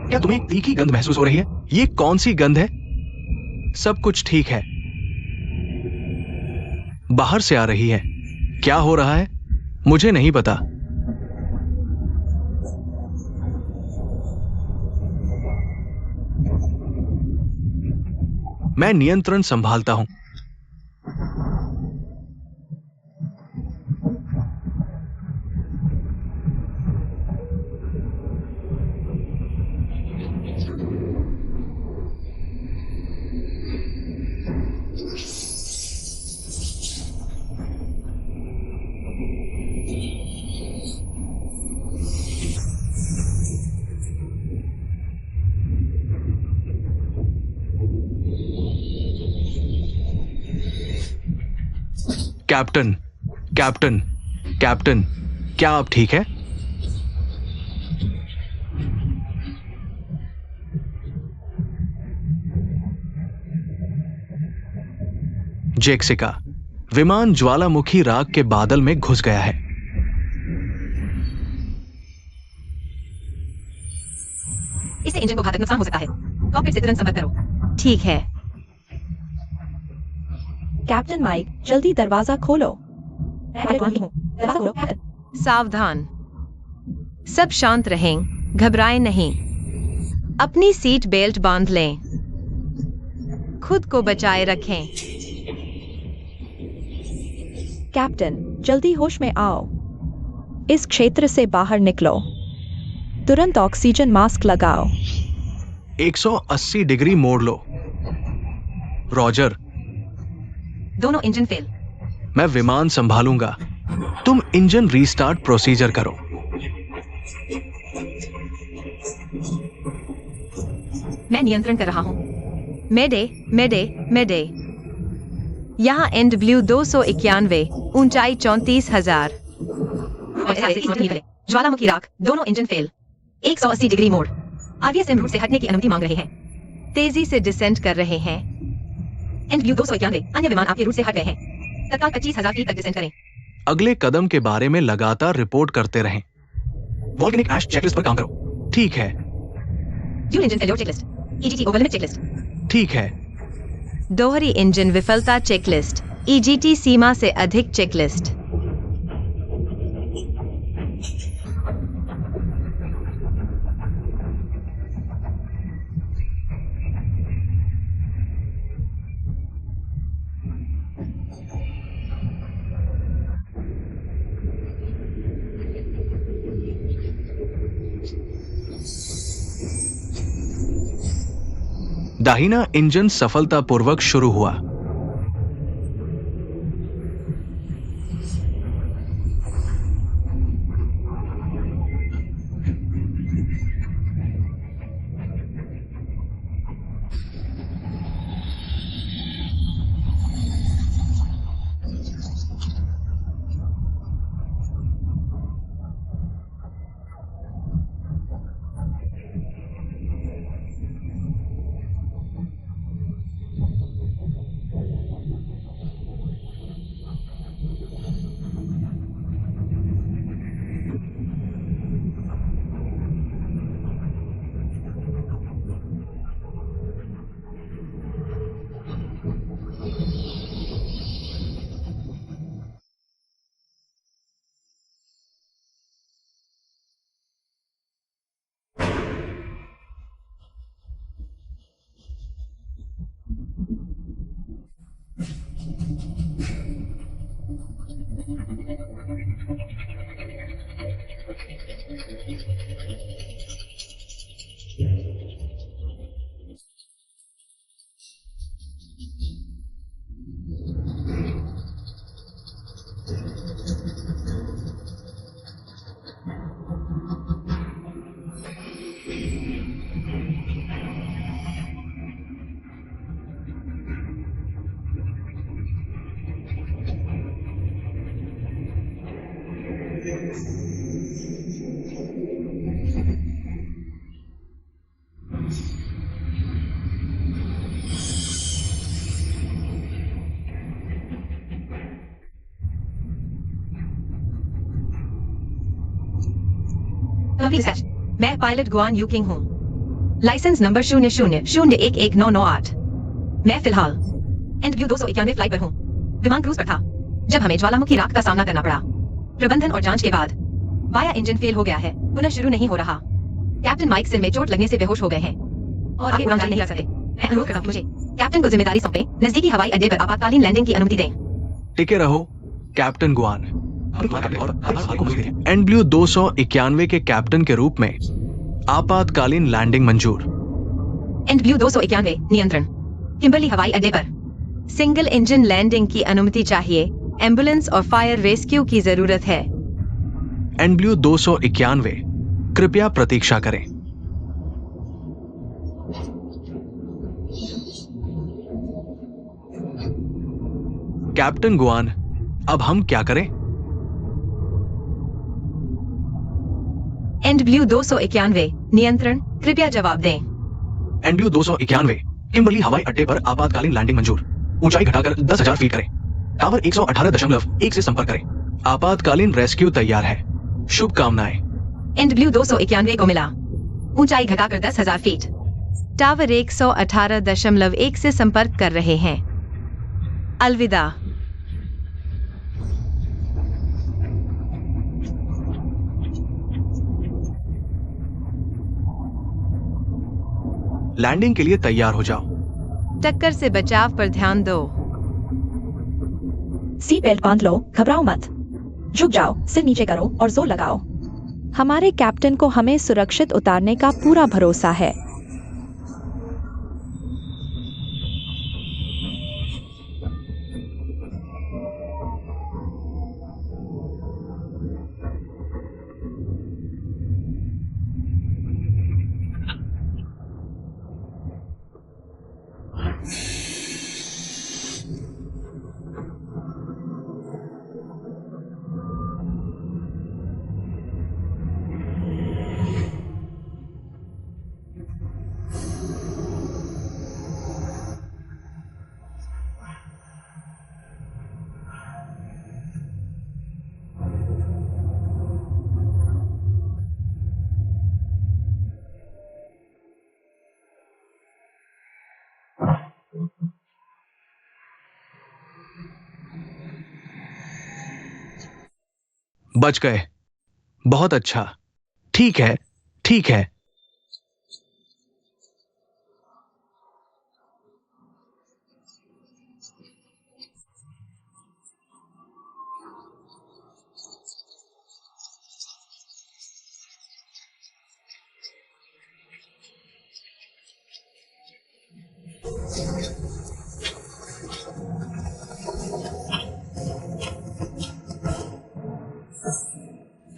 क्या तुम्हें एक तीखी गंध महसूस हो रही है? ये कौन सी गंध है? सब कुछ ठीक है। बाहर से आ रही है। क्या हो रहा है? मुझे नहीं पता। मैं नियंत्रण संभालता हूं। कैप्टन, कैप्टन, कैप्टन, क्या आप ठीक है? जेक्सिका, विमान ज्वालामुखी राग के बादल में घुस गया है। इससे इंजन को घातक नुकसान हो सकता है। कॉकपिट से तुरंत संपर्क करो। ठीक है। कैप्टन माइक, जल्दी दरवाजा खोलो। दरवाजा खोलो, कैप्टन। सावधान। सब शांत रहें, घबराएं नहीं। अपनी सीट बेल्ट बांध लें। खुद को बचाए रखें। कैप्टन, जल्दी होश में आओ। इस क्षेत्र से बाहर निकलो। तुरंत ऑक्सीजन मास्क लगाओ। 180 डिग्री मोड़ लो। रॉजर। दोनों इंजन फेल। मैं विमान संभालूंगा। तुम इंजन रीस्टार्ट प्रोसीजर करो। मैं नियंत्रण कर रहा हूं। मेडे, मेडे, मेडे। यहाँ NW 291, ऊंचाई 34,000। ज्वालामुखी राख, दोनों इंजन फेल। 180 डिग्री मोड़। RVSM रूट से हटने की अनुमति मांग रहे हैं। तेजी से डिसेंट कर रहे हैं। NW 291, अन्य विमान आपके रूट से हट गए हैं। तत्काल 25,000 फीट तक डिसेंट करें। अगले कदम के बारे में लगातार रिपोर्ट करते रहें। वोल्केनिक ऐश चेकलिस्ट पर काम करो। ठीक है। Dual engine failure checklist. EGT overlimit checklist. ठीक है। दोहरी इंजन विफलता चेकलिस्ट। EGT सीमा से अधिक चेकलिस्ट। दाहिना इंजन सफलतापूर्वक शुरू हुआ। Complete dispatch. मैं पायलट गुआन यूकिंग हूँ। Licence number 00011998। मैं फिलहाल NW 291 फ्लाइट पर हूँ। विमान क्रूज पर था जब हमें ज्वालामुखी राख का सामना करना पड़ा। प्रबंधन और जांच के बाद वाया इंजन फेल हो गया है, पुनः शुरू नहीं हो रहा। कैप्टन माइक सिर में चोट लगने से बेहोश हो गए हैं और आगे उड़ान नहीं कर सकते। मैं अनुरोध करता हूं मुझे कैप्टन को जिम्मेदारी सौंपे, नजदीकी हवाई अड्डे पर आपातकालीन लैंडिंग की अनुमति दें। टिके रहो कैप्टन गुआन। NW 291 के कैप्टन के रूप में आपातकालीन लैंडिंग मंजूर। NW 291 नियंत्रण, किम्बरली हवाई अड्डे पर। सिंगल इंजन लैंडिंग की अनुमति चाहिए। एम्बुलेंस और फायर रेस्क्यू की जरूरत है। NW 291 कृपया प्रतीक्षा करें। कैप्टन गुआन, अब हम क्या करें? NW 291 नियंत्रण, कृपया जवाब दें। NW 291 किम्बरली हवाई अड्डे पर आपातकालीन लैंडिंग मंजूर। ऊंचाई घटाकर 10,000 फीट करें। टावर 118.1 से संपर्क करें। आपातकालीन रेस्क्यू तैयार है। शुभकामनाएं। NW 291 को मिला। ऊंचाई घटाकर 10,000 फीट। टावर 118.1 से संपर्क कर रहे हैं। अलविदा। लैंडिंग के लिए तैयार हो जाओ। टक्कर से बचाव पर ध्यान दो। सीट बेल्ट बांध लो, घबराओ मत। झुक जाओ, सिर नीचे करो और जोर लगाओ। हमारे कैप्टन को हमें सुरक्षित उतारने का पूरा भरोसा है। बच गए। बहुत अच्छा। ठीक है, ठीक है।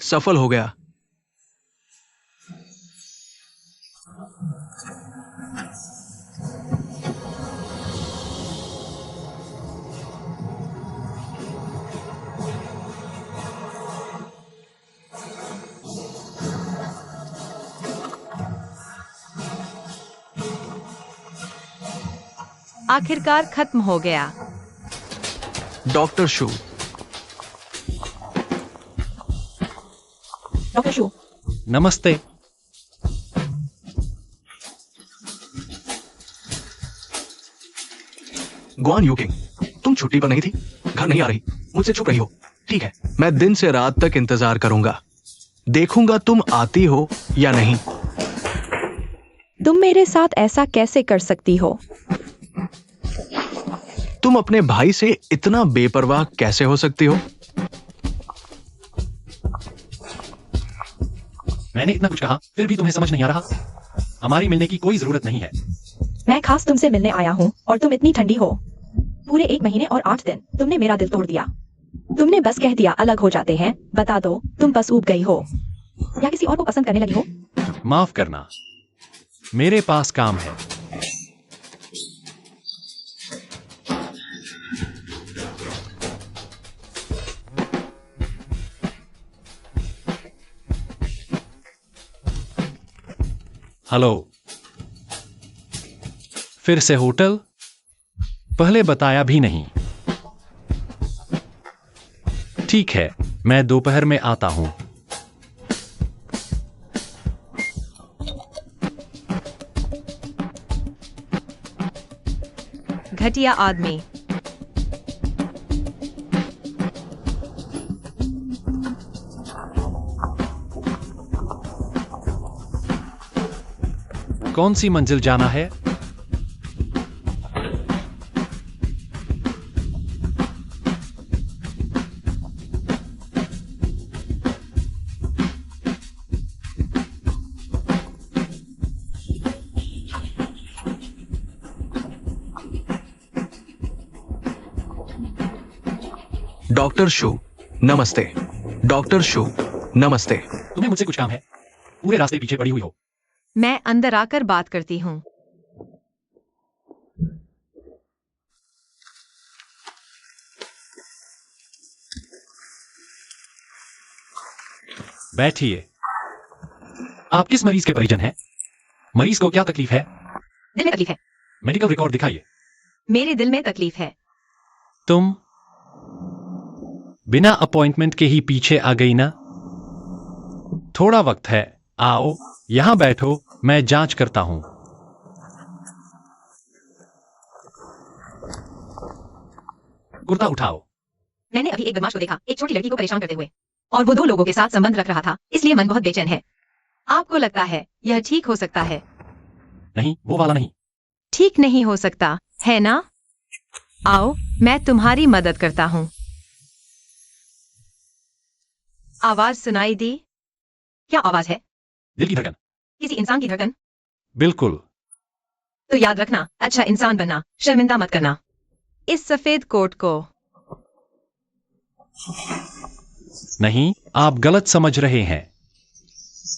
सफल हो गया। आखिरकार खत्म हो गया। डॉक्टर शू। डॉक्टर शू, नमस्ते। गुआन यूकिंग, तुम छुट्टी पर नहीं थी, घर नहीं आ रही, मुझसे छुप रही हो। ठीक है, मैं दिन से रात तक इंतजार करूंगा, देखूंगा तुम आती हो या नहीं। तुम मेरे साथ ऐसा कैसे कर सकती हो? तुम अपने भाई से इतना बेपरवाह कैसे हो सकती हो? मैंने इतना कुछ कहा, फिर भी तुम्हें समझ नहीं आ रहा? हमारी मिलने की कोई जरूरत नहीं है। मैं खास तुमसे मिलने आया हूँ और तुम इतनी ठंडी हो। पूरे 1 महीने और 8 दिन तुमने मेरा दिल तोड़ दिया। तुमने बस कह दिया अलग हो जाते हैं। बता दो, तुम बस ऊब गई हो या किसी और को पसंद करने लगी हो? माफ करना, मेरे पास काम है। हेलो, फिर से होटल? पहले बताया भी नहीं। ठीक है, मैं दोपहर में आता हूं। घटिया आदमी। कौन सी मंजिल जाना है? डॉक्टर शू नमस्ते। डॉक्टर शू नमस्ते। तुम्हें मुझसे कुछ काम है? पूरे रास्ते पीछे पड़ी हुई हो। मैं अंदर आकर बात करती हूँ। बैठिए। आप किस मरीज के परिजन हैं? मरीज को क्या तकलीफ है? दिल में तकलीफ है। मेडिकल रिकॉर्ड दिखाइए। मेरे दिल में तकलीफ है। तुम बिना अपॉइंटमेंट के ही पीछे आ गई ना? थोड़ा वक्त है, आओ यहां बैठो, मैं जांच करता हूं। कुर्ता उठाओ। मैंने अभी एक बदमाश को देखा, एक छोटी लड़की को परेशान करते हुए, और वो 2 लोगों के साथ संबंध रख रहा था, इसलिए मन बहुत बेचैन है। आपको लगता है यह ठीक हो सकता है? नहीं, वो वाला नहीं। ठीक नहीं हो सकता, है ना? आओ, मैं तुम्हारी मदद करता हूँ। आवाज सुनाई दी? क्या आवाज है? दिल की धड़कन। किसी इंसान की धड़कन? बिल्कुल। तो याद रखना, अच्छा इंसान बनना, शर्मिंदा मत करना। इस सफेद कोट को। नहीं, आप गलत समझ रहे हैं।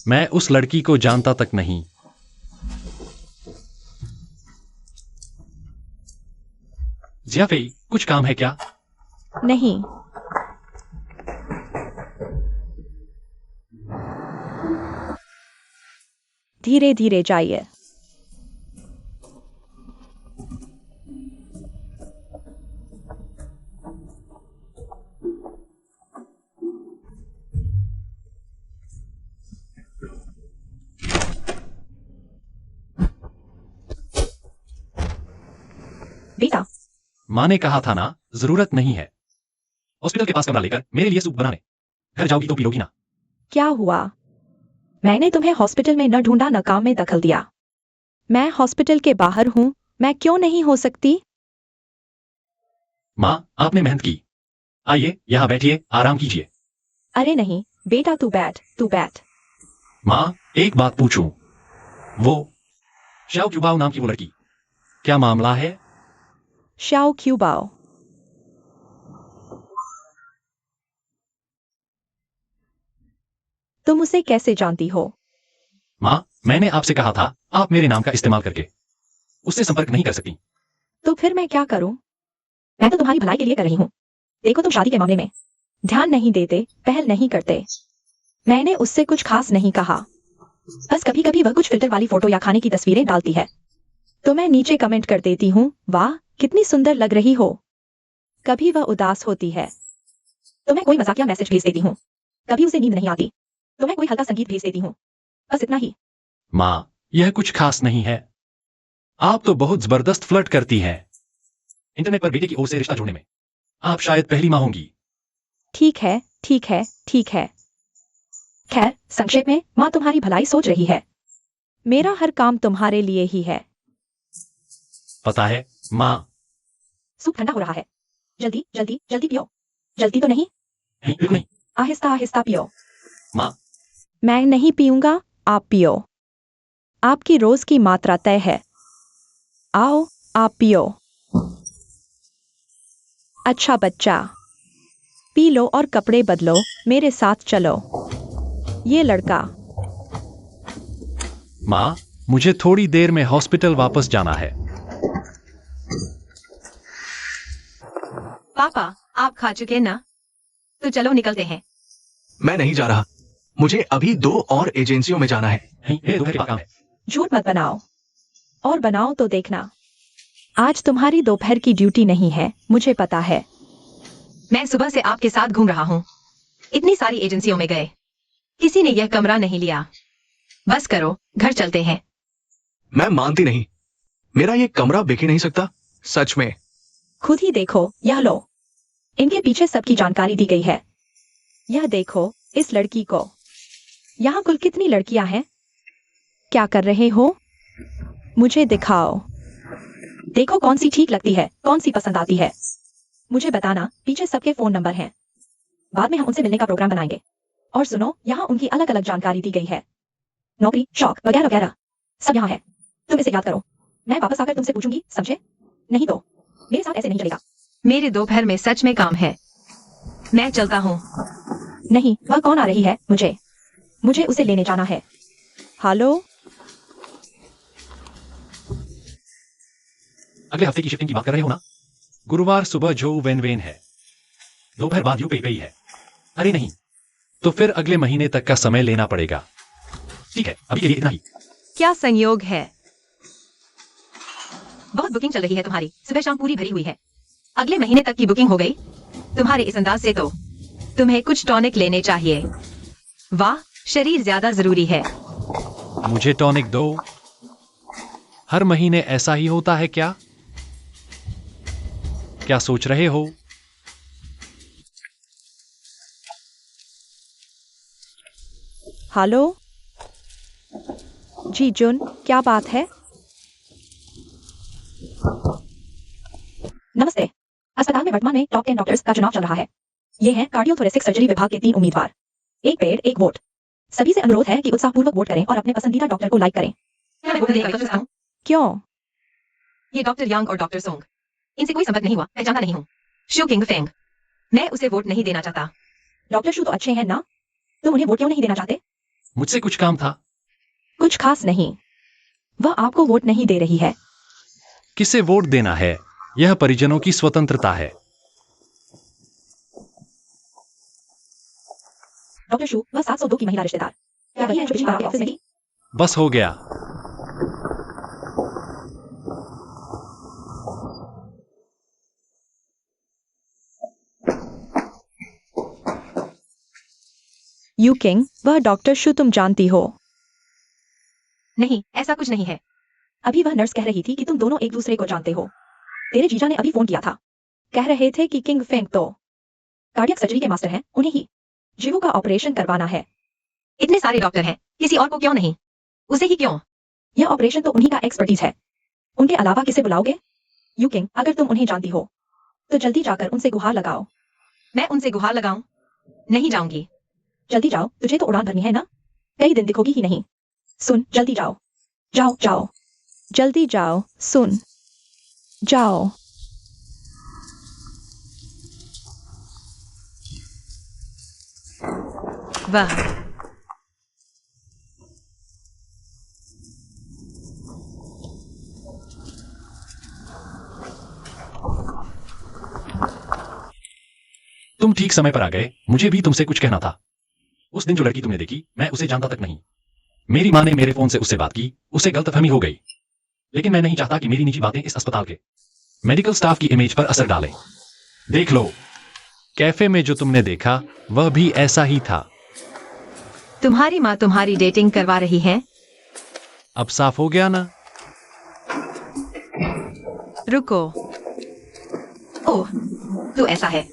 मैं उस लड़की को जानता तक नहीं। जियाफेई, कुछ काम है क्या? नहीं। धीरे धीरे जाइए। बेटा, माँ ने कहा था ना, जरूरत नहीं है। हॉस्पिटल के पास कमरा लेकर मेरे लिए सूप बनाने। घर जाओगी तो पियोगी ना। क्या हुआ? मैंने तुम्हें हॉस्पिटल में न ढूंढा न काम में दखल दिया। मैं हॉस्पिटल के बाहर हूँ, मैं क्यों नहीं हो सकती? माँ, आपने मेहनत की। आइए यहाँ बैठिए, आराम कीजिए। अरे नहीं बेटा, तू बैठ, तू बैठ। माँ, एक बात पूछूं? वो शाओ क्यूबाओ नाम की वो लड़की, क्या मामला है? शाओ क्यूबाओ? तुम उसे कैसे जानती हो? माँ, मैंने आपसे कहा था आप मेरे नाम का इस्तेमाल करके उससे संपर्क नहीं कर सकती। तो फिर मैं क्या करूं? मैं तो तुम्हारी भलाई के लिए कर रही हूँ। देखो, तुम शादी के मामले में ध्यान नहीं देते, पहल नहीं करते। मैंने उससे कुछ खास नहीं कहा, बस कभी कभी वह कुछ फिल्टर वाली फोटो या खाने की तस्वीरें डालती है, तो मैं नीचे कमेंट कर देती हूँ, वाह कितनी सुंदर लग रही हो। कभी वह उदास होती है तो मैं कोई मजाकिया मैसेज भेज देती हूँ। कभी उसे नींद नहीं आती तो मैं कोई हल्का संगीत भेज देती हूँ। बस इतना ही। माँ, यह कुछ खास नहीं है। आप तो बहुत जबरदस्त फ्लर्ट करती हैं। इंटरनेट पर बेटे की ओर से रिश्ता जोड़ने में आप शायद पहली माँ होंगी। ठीक है, ठीक है, ठीक है। खैर, संक्षेप में माँ तुम्हारी भलाई सोच रही है। मेरा हर काम तुम्हारे लिए ही है। पता है माँ। सूप ठंडा हो रहा है, जल्दी जल्दी जल्दी पियो। जल्दी तो नहीं, नहीं, बिल्कुल नहीं। आहिस्ता आहिस्ता पियो। माँ, मैं नहीं पीऊंगा, आप पियो। आपकी रोज की मात्रा तय है। आओ, आप पियो। अच्छा बच्चा, पी लो और कपड़े बदलो, मेरे साथ चलो। ये लड़का। माँ, मुझे थोड़ी देर में हॉस्पिटल वापस जाना है। पापा, आप खा चुके ना? तो चलो निकलते हैं। मैं नहीं जा रहा, मुझे अभी 2 और एजेंसियों में जाना है। नहीं, मेरे दोपहर के बाद काम है। झूठ मत बनाओ, और बनाओ तो देखना। आज तुम्हारी दोपहर की ड्यूटी नहीं है, मुझे पता है। मैं सुबह से आपके साथ घूम रहा हूँ, इतनी सारी एजेंसियों में गए, किसी ने यह कमरा नहीं लिया। बस करो, घर चलते हैं। मैं मानती नहीं, मेरा ये कमरा बिक ही नहीं सकता। सच में। खुद ही देखो, यह लो। इनके पीछे सबकी जानकारी दी गई है। यह देखो, इस लड़की को। यहाँ कुल कितनी लड़कियां हैं? क्या कर रहे हो? मुझे दिखाओ। देखो कौन सी ठीक लगती है, कौन सी पसंद आती है। मुझे बताना, पीछे सबके फोन नंबर हैं। बाद में हम उनसे मिलने का प्रोग्राम बनाएंगे। और सुनो, यहाँ उनकी अलग अलग जानकारी दी गई है। नौकरी, शौक वगैरह वगैरह सब यहाँ है। तुम इसे याद करो। मैं वापस आकर तुमसे पूछूंगी, समझे? नहीं तो मेरे साथ ऐसे नहीं चलेगा। मेरे दोपहर में सच में काम है, मैं चलता हूँ। नहीं, वह कौन आ रही है? मुझे उसे लेने जाना है। हेलो? अगले हफ्ते की शिफ्टिंग की बात कर रहे हो ना? गुरुवार सुबह जो वेन है, दोपहर बाद यू पे है। अरे नहीं, तो फिर अगले महीने तक का समय लेना पड़ेगा। ठीक है, अभी के लिए इतना ही। क्या संयोग है? बहुत बुकिंग चल रही है तुम्हारी, सुबह शाम पूरी भरी हुई है। अगले महीने तक की बुकिंग हो गई। तुम्हारे इस अंदाज से तो तुम्हें कुछ टॉनिक लेने चाहिए। वाह, शरीर ज्यादा जरूरी है। मुझे टॉनिक दो। हर महीने ऐसा ही होता है क्या? क्या सोच रहे हो? हेलो? जी जुन, क्या बात है? नमस्ते। अस्पताल में वर्तमान में टॉप 10 डॉक्टर्स का चुनाव चल रहा है। ये हैं कार्डियोथोरेसिक सर्जरी विभाग के 3 उम्मीदवार। एक पेड़ एक वोट। सभी से अनुरोध है कि उत्साहपूर्वक वोट करें और अपने पसंदीदा डॉक्टर को लाइक करें। क्या मैं वोट देने का विकल्प हूँ? क्यों? ये डॉक्टर यांग और डॉक्टर सोंग, इनसे कोई संपर्क नहीं हुआ, मैं जानता नहीं हूँ। शू किंग फेंग, मैं उसे वोट नहीं देना चाहता। डॉक्टर शू तो अच्छे हैं ना? तुम उन्हें वोट क्यों नहीं देना चाहते? मुझसे कुछ काम था। कुछ खास नहीं। वह आपको वोट नहीं दे रही है। किसे वोट देना है, यह परिजनों की स्वतंत्रता है। डॉक्टर शू, वह 702 की महिला रिश्तेदार। क्या वही है जो पिछली बार आपके ऑफिस में थी? बस हो गया। यू किंग, वह डॉक्टर शू तुम जानती हो? नहीं, ऐसा कुछ नहीं है। अभी वह नर्स कह रही थी कि तुम दोनों एक दूसरे को जानते हो। तेरे जीजा ने अभी फोन किया था। कह रहे थे कि किंग फेंग तो कार्डियक सर्जरी के मास्टर हैं, उन्हें ही जीवो का ऑपरेशन करवाना है। इतने सारे डॉक्टर हैं, किसी और को क्यों नहीं? उसे ही क्यों? यह ऑपरेशन तो उन्हीं का एक्सपर्टीज है। उनके अलावा किसे बुलाओगे? यू किंग, अगर तुम उन्हें जानती हो तो जल्दी जाकर उनसे गुहार लगाओ। मैं उनसे गुहार लगाऊं? नहीं जाऊंगी। जल्दी जाओ, तुझे तो उड़ान भरनी है ना? कई दिन दिखोगी ही नहीं। सुन, जल्दी जाओ। जाओ जाओ, जल्दी जाओ। सुन, जाओ। वाह, तुम ठीक समय पर आ गए। मुझे भी तुमसे कुछ कहना था। उस दिन जो लड़की तुमने देखी, मैं उसे जानता तक नहीं। मेरी माँ ने मेरे फोन से उससे बात की, उससे गलतफहमी हो गई। लेकिन मैं नहीं चाहता कि मेरी निजी बातें इस अस्पताल के मेडिकल स्टाफ की इमेज पर असर डालें। देख लो, कैफे में जो तुमने देखा वह भी ऐसा ही था। तुम्हारी माँ तुम्हारी डेटिंग करवा रही है? अब साफ हो गया ना? रुको, ओह, तो ऐसा है।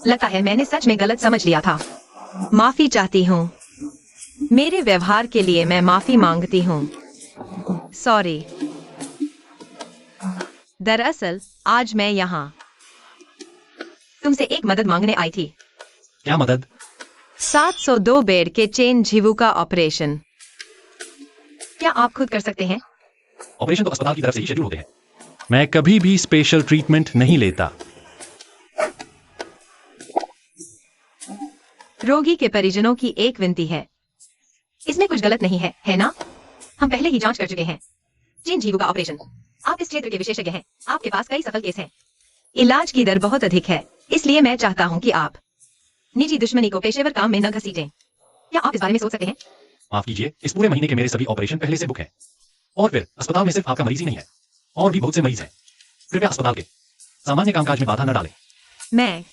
लगता है मैंने सच में गलत समझ लिया था। माफी चाहती हूँ। मेरे व्यवहार के लिए मैं माफी मांगती हूँ। सॉरी। दरअसल आज मैं यहाँ तुमसे एक मदद मांगने आई थी। क्या मदद? 702 बेड के चेन झिवू का ऑपरेशन। क्या आप खुद कर सकते हैं? ऑपरेशन तो अस्पताल की तरफ से ही शेड्यूल होते हैं। मैं कभी भी स्पेशल ट्रीटमेंट नहीं लेता। रोगी के परिजनों की एक विनती है। इसमें कुछ गलत नहीं है, है ना? हम पहले ही जांच कर चुके हैं। चेन झिवू का ऑपरेशन। आप इस क्षेत्र के विशेषज्ञ हैं। आपके पास कई सफल केस हैं। इलाज की दर बहुत अधिक है, इसलिए मैं चाहता हूँ कि आप निजी दुश्मनी को पेशेवर काम में न घसीटें। क्या आप इस बारे में सोच सकते हैं? माफ कीजिए, इस पूरे महीने के मेरे सभी ऑपरेशन पहले से बुक हैं। और फिर अस्पताल में सिर्फ आपका मरीज ही नहीं है, और भी बहुत से मरीज हैं। कृपया अस्पताल के सामान्य कामकाज में बाधा न डालें। मैं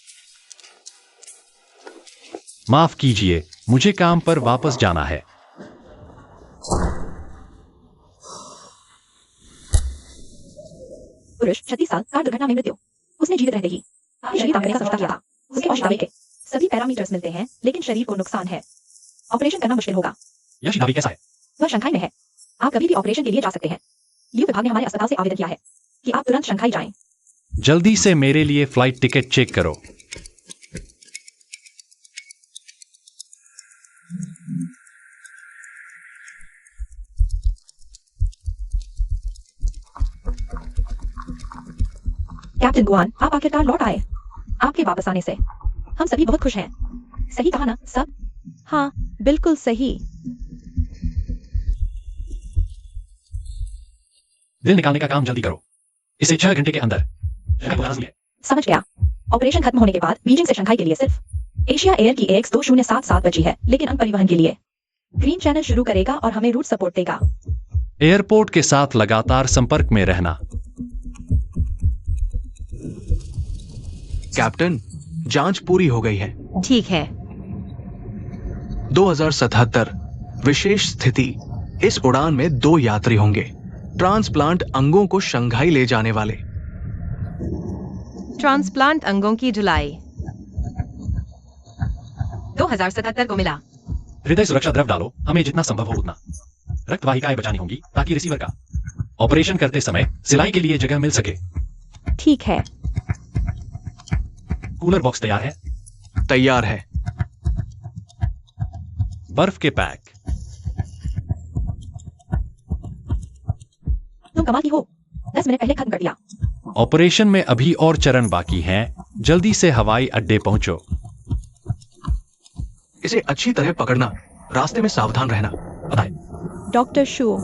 माफ कीजिए, मुझे काम पर वापस जाना है। पुरुष 36 साल कार दुर्घटना में मृत्यु। उसने जीवित रहते ही शरीर दान करने का समझौता किया था। उसके पश्चात के सभी पैरामीटर्स मिलते हैं, लेकिन शरीर को नुकसान है। ऑपरेशन करना मुश्किल होगा। यह शिदावी कैसा है? वह शंघाई में है। आप कभी भी ऑपरेशन के लिए जा सकते हैं। लीव विभाग ने हमारे अस्पताल से आवेदन किया है कि आप तुरंत शंघाई जाएं। जल्दी से मेरे लिए फ्लाइट टिकट चेक करो। कैप्टन गुआन, आप आखिरकार लौट आए। आपके वापस आने से हम सभी बहुत खुश हैं। सही कहा ना सब? हाँ, बिल्कुल सही। दिल निकालने का काम जल्दी करो। इसे 6 घंटे के अंदर शंघाई लाजमी है। समझ गया। ऑपरेशन खत्म होने के बाद बीजिंग से शंघाई के लिए सिर्फ एशिया एयर की AX 2077 बची है, लेकिन अंग परिवहन के लिए ग्रीन चैनल शुरू करेगा और हमें रूट सपोर्ट देगा। एयरपोर्ट के साथ लगातार संपर्क में रहना। कैप्टन, जांच पूरी हो गई है। ठीक है। 2077 विशेष स्थिति। इस उड़ान में 2 यात्री होंगे, ट्रांसप्लांट अंगों को शंघाई ले जाने वाले। ट्रांसप्लांट अंगों की ढुलाई। 2077 को मिला। हृदय सुरक्षा द्रव डालो, हमें जितना संभव हो उतना। रक्त वाहिकाएं बचानी होंगी ताकि रिसीवर का ऑपरेशन करते समय सिलाई के लिए जगह मिल सके। ठीक है। कूलर बॉक्स तैयार है। तैयार है। बर्फ के पैक। तुम कमाल की हो। 10 मिनट पहले खत्म कर दिया। ऑपरेशन में अभी और चरण बाकी हैं। जल्दी से हवाई अड्डे पहुंचो। इसे अच्छी तरह पकड़ना, रास्ते में सावधान रहना। बताएं। डॉक्टर शू।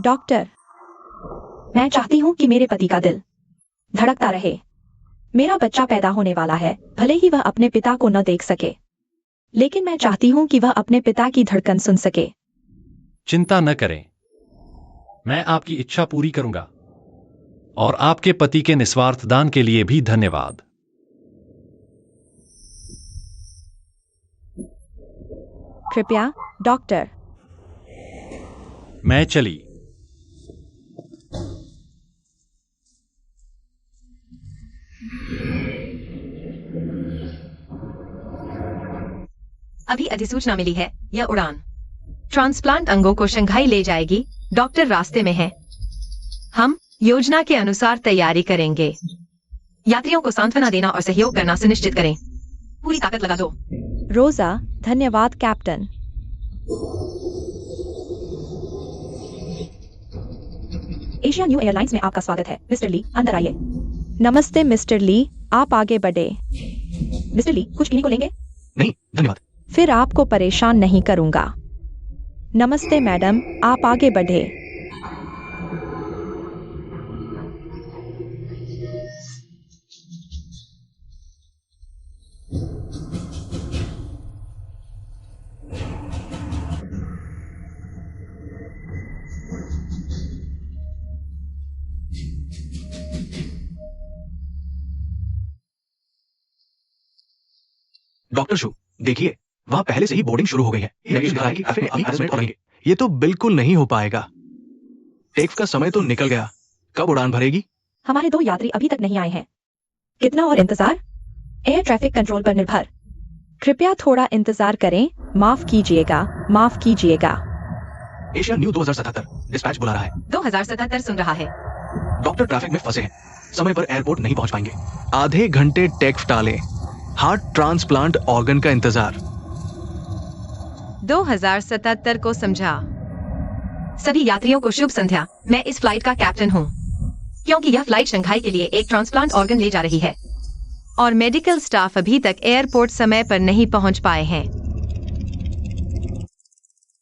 डॉक्टर, मैं चाहती हूँ कि मेरे पति का दिल धड़कता रहे। मेरा बच्चा पैदा होने वाला है, भले ही वह अपने पिता को न देख सके, लेकिन मैं चाहती हूँ कि वह अपने पिता की धड़कन सुन सके। चिंता न करें, मैं आपकी इच्छा पूरी करूंगा। और आपके पति के निस्वार्थ दान के लिए भी धन्यवाद। कृपया डॉक्टर। मैं चली। अभी अधिसूचना मिली है, यह उड़ान ट्रांसप्लांट अंगों को शंघाई ले जाएगी। डॉक्टर रास्ते में है। हम योजना के अनुसार तैयारी करेंगे। यात्रियों को सांत्वना देना और सहयोग करना सुनिश्चित करें। पूरी ताकत लगा दो। रोजा, धन्यवाद कैप्टन। एशिया न्यू एयरलाइंस में आपका स्वागत है। मिस्टर ली, अंदर आइए। नमस्ते मिस्टर ली, आप आगे बढ़े। मिस्टर ली, कुछ पीने को लेंगे? नहीं, धन्यवाद। फिर आपको परेशान नहीं करूंगा। नमस्ते मैडम, आप आगे बढ़े। डॉक्टर शू, देखिए, वहां पहले से ही बोर्डिंग शुरू हो गई है। लगेज दिखा रहा है कि काफी अभी 10 मिनट और लगेंगे। ये तो बिल्कुल नहीं हो पाएगा। टेक का समय तो निकल गया। कब उड़ान भरेगी? हमारे 2 यात्री अभी तक नहीं आए हैं। कितना और इंतजार? एयर ट्रैफिक कंट्रोल पर निर्भर। कृपया थोड़ा इंतजार करें। माफ कीजिएगा, माफ कीजिएगा। एशिया न्यू 2077 डिस्पैच बुला रहा है। 2077 सुन रहा है। डॉक्टर ट्रैफिक में फंसे हैं, समय पर एयरपोर्ट नहीं पहुंच पाएंगे। आधे घंटे टेक टालें। हार्ट ट्रांसप्लांट ऑर्गन का इंतजार। 2077 को समझा। सभी यात्रियों को शुभ संध्या। मैं इस फ्लाइट का कैप्टन हूँ, क्योंकि यह फ्लाइट शंघाई के लिए एक ट्रांसप्लांट ऑर्गन ले जा रही है। और मेडिकल स्टाफ अभी तक एयरपोर्ट समय पर नहीं पहुंच पाए हैं।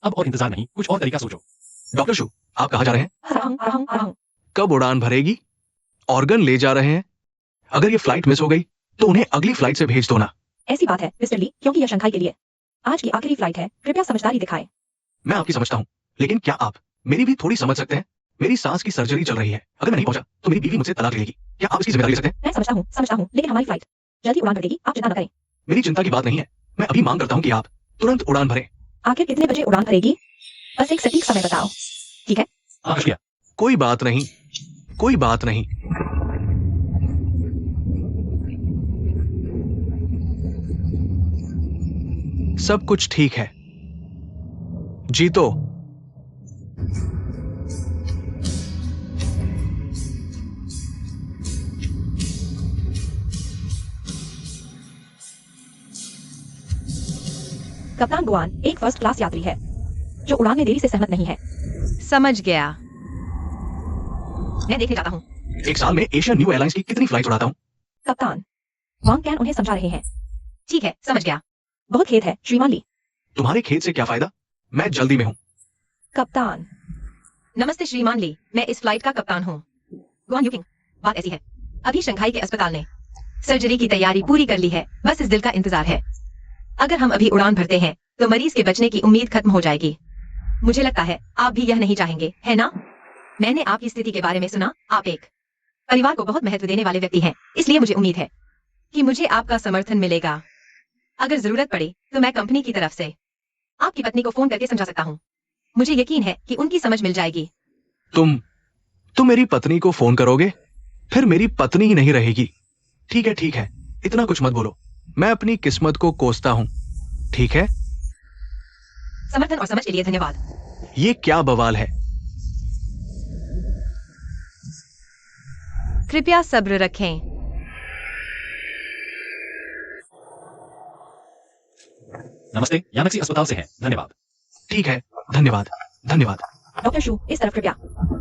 अब और इंतजार नहीं, कुछ और तरीका सोचो। डॉक्टर शू, आप कहाँ जा रहे हैं? आ रहा हूं। कब उड़ान भरेगी? ऑर्गन ले जा रहे हैं। अगर ये फ्लाइट मिस हो गई तो उन्हें अगली फ्लाइट से भेज दो ना। ऐसी बात है मिस्टर ली, क्योंकि यह शंघाई के लिए आज की आखिरी फ्लाइट है। कृपया समझदारी दिखाएं। मैं आपकी समझता हूँ, लेकिन क्या आप मेरी भी थोड़ी समझ सकते हैं? मेरी सांस की सर्जरी चल रही है। अगर मैं नहीं पहुंचा तो मेरी बीवी मुझसे तलाक ले लेगी। क्या आप इसकी जिम्मेदारी ले सकते हैं? मैं समझता हूँ, लेकिन हमारी फ्लाइट जल्दी उड़ान भरेगी। आप चिंता न करें। मेरी चिंता की बात नहीं है। मैं अभी मांग करता हूँ कि आप तुरंत उड़ान भरें। आखिर कितने बजे उड़ान भरेगी? बस एक सटीक समय बताओ। ठीक है, हाँ शुक्रिया। कोई बात नहीं, कोई बात नहीं। सब कुछ ठीक है। जीतो। कप्तान गुआन एक फर्स्ट क्लास यात्री है जो उड़ान में देरी से सहमत नहीं है। समझ गया। मैं देखने जाता हूँ। एक साल में एशियन न्यू एयरलाइंस की कितनी फ्लाइट उड़ाता हूँ? कप्तान वांग कैन उन्हें समझा रहे हैं। ठीक है, समझ गया। बहुत खेद है श्रीमान ली। तुम्हारे खेत से क्या फायदा? मैं जल्दी में हूँ। कप्तान नमस्ते श्रीमान ली, मैं इस फ्लाइट का कप्तान हूँ। गुआन यूकिंग, बात ऐसी है, अभी शंघाई के अस्पताल ने सर्जरी की तैयारी पूरी कर ली है, बस इस दिल का इंतजार है। अगर हम अभी उड़ान भरते हैं तो मरीज के बचने की उम्मीद खत्म हो जाएगी। मुझे लगता है आप भी यह नहीं चाहेंगे, है ना? मैंने आपकी स्थिति के बारे में सुना। आप एक परिवार को बहुत महत्व देने वाले व्यक्ति हैं, इसलिए मुझे उम्मीद है कि मुझे आपका समर्थन मिलेगा। अगर जरूरत पड़े तो मैं कंपनी की तरफ से आपकी पत्नी को फोन करके समझा सकता हूँ। मुझे यकीन है कि उनकी समझ मिल जाएगी। तुम मेरी पत्नी को फोन करोगे? फिर मेरी पत्नी ही नहीं रहेगी। ठीक है, इतना कुछ मत बोलो। मैं अपनी किस्मत को कोसता हूँ, ठीक है? समर्थन और समझ के लिए धन्यवाद। ये क्या बवाल है? कृपया सब्र रखें। नमस्ते, यानक्सी अस्पताल से हैं, धन्यवाद। ठीक है, धन्यवाद, धन्यवाद। डॉक्टर शू इस तरफ कृपया।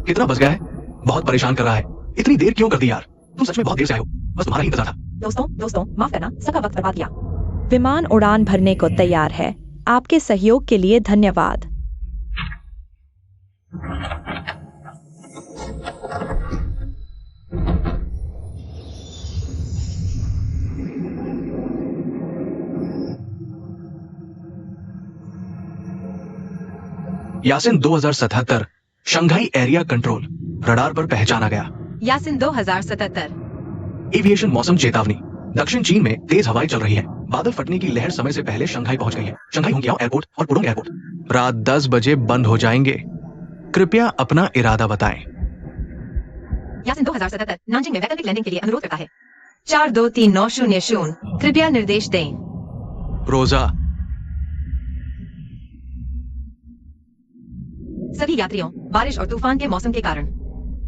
कितना बच गया है? बहुत परेशान कर रहा है। इतनी देर क्यों कर दी यार? तुम सच में बहुत देर से आए हो। बस तुम्हारा ही इंतजार था। दोस्तों माफ करना, सबका वक्त बर्बाद किया। विमान उड़ान भरने को तैयार है। आपके सहयोग के लिए धन्यवाद। यासिन 2077 शंघाई एरिया कंट्रोल रडार पर पहचाना गया। यासिन 2077। एविएशन मौसम चेतावनी। दक्षिण चीन में तेज हवाएं चल रही है। बादल फटने की लहर समय से पहले शंघाई पहुंच गई है। शंघाई होंगियाओ एयरपोर्ट और पुडोंग एयरपोर्ट रात 10 बजे बंद हो जाएंगे। कृपया अपना इरादा बताएं। यासिन 2077 नानजिंग में वैकल्पिक लैंडिंग के लिए अनुरोध करता है। 423900। कृपया निर्देश दें। रोजा, सभी यात्रियों, बारिश और तूफान के मौसम के कारण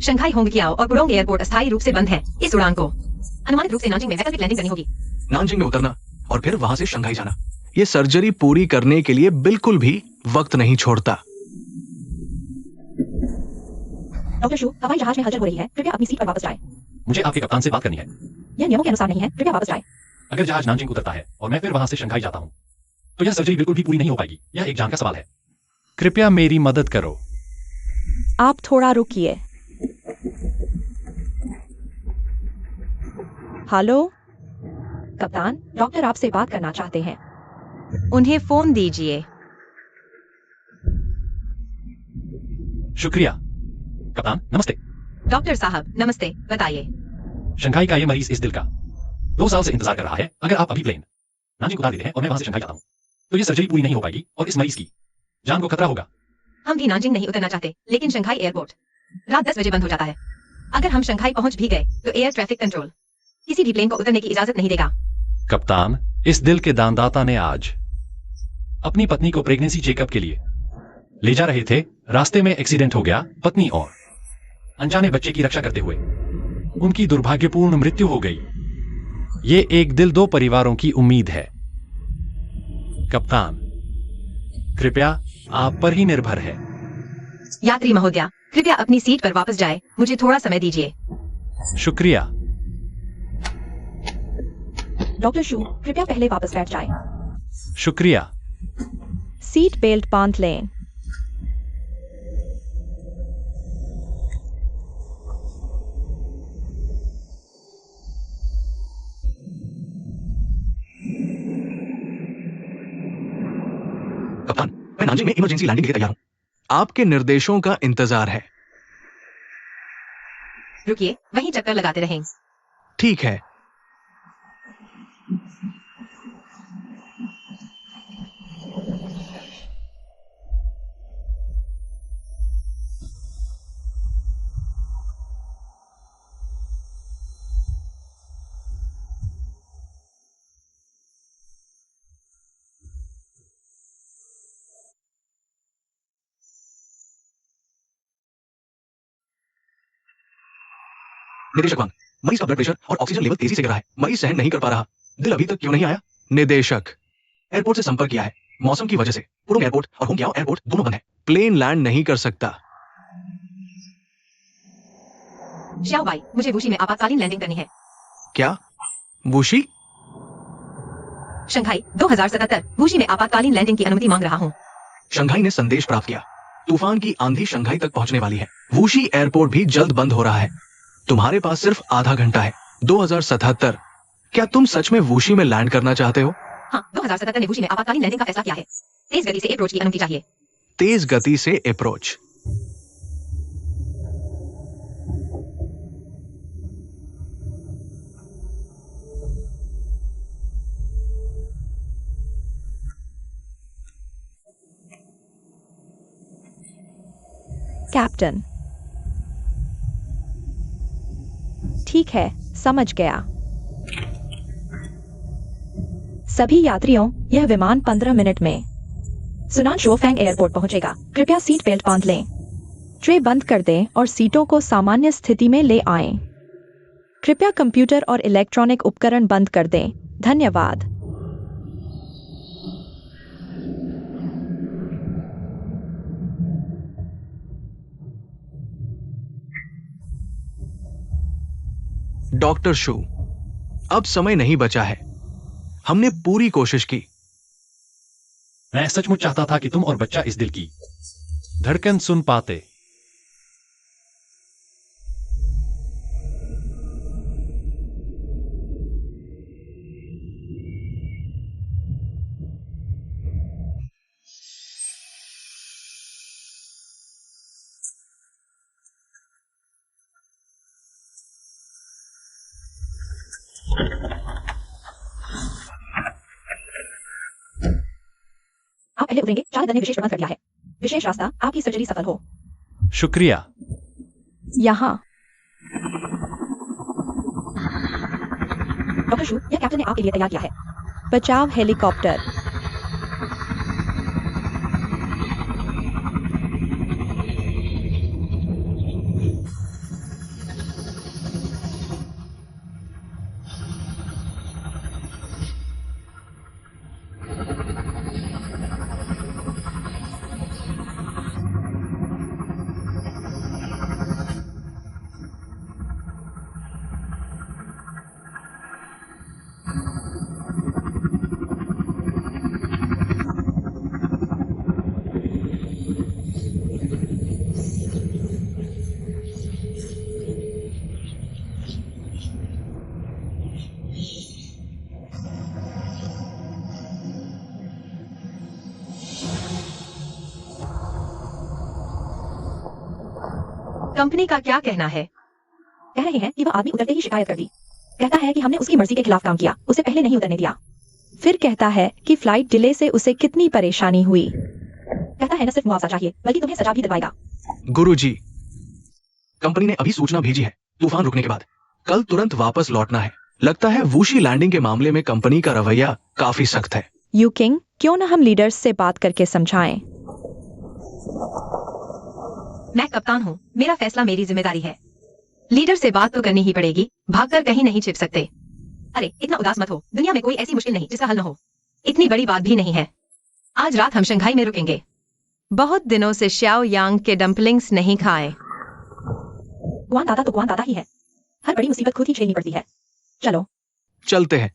शंघाई होंगियाओ और पुडोंग एयरपोर्ट अस्थायी रूप से बंद है। इस उड़ान को अनुमानित रूप से नानजिंग में वैकल्पिक लैंडिंग करनी होगी। नानजिंग में उतरना और फिर वहां से शंघाई जाना। ये सर्जरी पूरी करने के लिए बिल्कुल भी वक्त नहीं छोड़ता। डॉक्टर शू हवाई जहाज में हलचल हो रही है, कृपया अपनी सीट पर वापस जाएं। मुझे आपके कप्तान से बात करनी है। यह नियमों के अनुसार नहीं है, कृपया वापस जाएं। अगर जहाज नानजिंग उतरता है और मैं फिर वहां से शंघाई जाता हूँ तो यह सर्जरी बिल्कुल भी पूरी नहीं हो पाएगी। यह एक जान का सवाल है। कृपया मेरी मदद करो। आप थोड़ा रुकिए। हेलो कप्तान, डॉक्टर आपसे बात करना चाहते हैं। उन्हें फोन दीजिए। शुक्रिया। कप्तान नमस्ते। डॉक्टर साहब नमस्ते, बताइए। शंघाई का ये मरीज इस दिल का 2 साल से इंतजार कर रहा है। अगर आप अभी प्लेन नानजिंग उतार देते हैं और मैं वहां से शंघाई जाता हूँ तो ये सर्जरी पूरी नहीं हो पाएगी और इस मरीज की जान को खतरा होगा। हम भी नानजिंग नहीं उतरना चाहते, लेकिन शंघाई एयरपोर्ट रात 10 बजे बंद हो जाता है। अगर हम शंघाई पहुंच भी गए तो एयर ट्रैफिक कंट्रोल किसी भी प्लेन को उतरने की इजाजत नहीं देगा। कप्तान, इस दिल के दानदाता ने आज अपनी पत्नी को प्रेगनेंसी चेकअप के लिए ले जा रहे थे। रास्ते में एक्सीडेंट हो गया। पत्नी और अनजाने बच्चे की रक्षा करते हुए उनकी दुर्भाग्यपूर्ण मृत्यु हो गई। ये एक दिल 2 परिवारों की उम्मीद है। कप्तान, कृपया आप पर ही निर्भर है। यात्री महोदया, कृपया अपनी सीट पर वापस जाए। मुझे थोड़ा समय दीजिए। शुक्रिया। डॉक्टर शू कृपया पहले वापस बैठ जाएं। शुक्रिया। सीट बेल्ट बांध लें। कप्तान, मैं नानजिंग में इमरजेंसी लैंडिंग के लिए तैयार हूँ। आपके निर्देशों का इंतजार है। रुकिए, वहीं चक्कर लगाते रहें। ठीक है। निदेशक वांग, मरीज का ब्लड प्रेशर और ऑक्सीजन लेवल तेजी से गिर रहा है। मरीज सहन नहीं कर पा रहा। दिल अभी तक क्यों नहीं आया? निदेशक, एयरपोर्ट से संपर्क किया है। मौसम की वजह से पुरुंग एयरपोर्ट और हुंगयाओ एयरपोर्ट दोनों बंद है। प्लेन लैंड नहीं कर सकता। श्याओ बाई, मुझे वुशी में आपातकालीन लैंडिंग करनी है। क्या? वुशी? शंघाई 2077 वुशी में आपातकालीन लैंडिंग की अनुमति मांग रहा हूँ। शंघाई ने संदेश प्राप्त किया। तूफान की आंधी शंघाई तक पहुंचने वाली है। वुशी एयरपोर्ट भी जल्द बंद हो रहा है। तुम्हारे पास सिर्फ आधा घंटा है। 2077। क्या तुम सच में वुशी में लैंड करना चाहते हो? हाँ, 2077 ने वुशी में आपातकालीन लैंडिंग का फैसला किया है। तेज गति से अप्रोच की अनुमति चाहिए। तेज गति से अप्रोच। कैप्टन, ठीक है, समझ गया। सभी यात्रियों, यह विमान 15 मिनट में सुनान शोफैंग एयरपोर्ट पहुंचेगा। कृपया सीट बेल्ट बांध लें। ट्रे बंद कर दें और सीटों को सामान्य स्थिति में ले आएं। कृपया कंप्यूटर और इलेक्ट्रॉनिक उपकरण बंद कर दें। धन्यवाद। डॉक्टर शू, अब समय नहीं बचा है। हमने पूरी कोशिश की। मैं सचमुच चाहता था कि तुम और बच्चा इस दिल की धड़कन सुन पाते। आप पहले उतरेंगे। चालक दल ने विशेष प्रबंध कर दिया है। विशेष रास्ता, आपकी सर्जरी सफल हो। शुक्रिया। यहाँ डॉक्टर शू, यह कैप्टन ने आपके लिए तैयार किया है। बचाव हेलीकॉप्टर। कंपनी का क्या कहना है? कह रहे हैं कि वह आदमी उतरते ही शिकायत कर दी। कहता है कि हमने उसकी मर्जी के खिलाफ काम किया, उसे पहले नहीं उतरने दिया। फिर कहता है कि फ्लाइट डिले से उसे कितनी परेशानी हुई। कहता है न सिर्फ मुआवजा चाहिए, बल्कि तुम्हें सजा भी दिलवाएगा। गुरुजी, कंपनी ने अभी सूचना भेजी है। तूफान रुकने के बाद कल तुरंत वापस लौटना है। लगता है वुशी लैंडिंग के मामले में कंपनी का रवैया काफी सख्त है। यू किंग, क्यों न हम लीडर्स से बात करके समझाएं। मैं कप्तान हूँ, मेरा फैसला मेरी जिम्मेदारी है। लीडर से बात तो करनी ही पड़ेगी, भागकर कहीं नहीं छिप सकते। अरे इतना उदास मत हो, दुनिया में कोई ऐसी मुश्किल नहीं जिसका हल न हो। इतनी बड़ी बात भी नहीं है। आज रात हम शंघाई में रुकेंगे। बहुत दिनों से श्याओ यांग के डम्पलिंग्स नहीं खाए। गुआन दादा तो गुआन दादा ही है। हर बड़ी मुसीबत खुद ही झेलनी पड़ती है। चलो चलते हैं।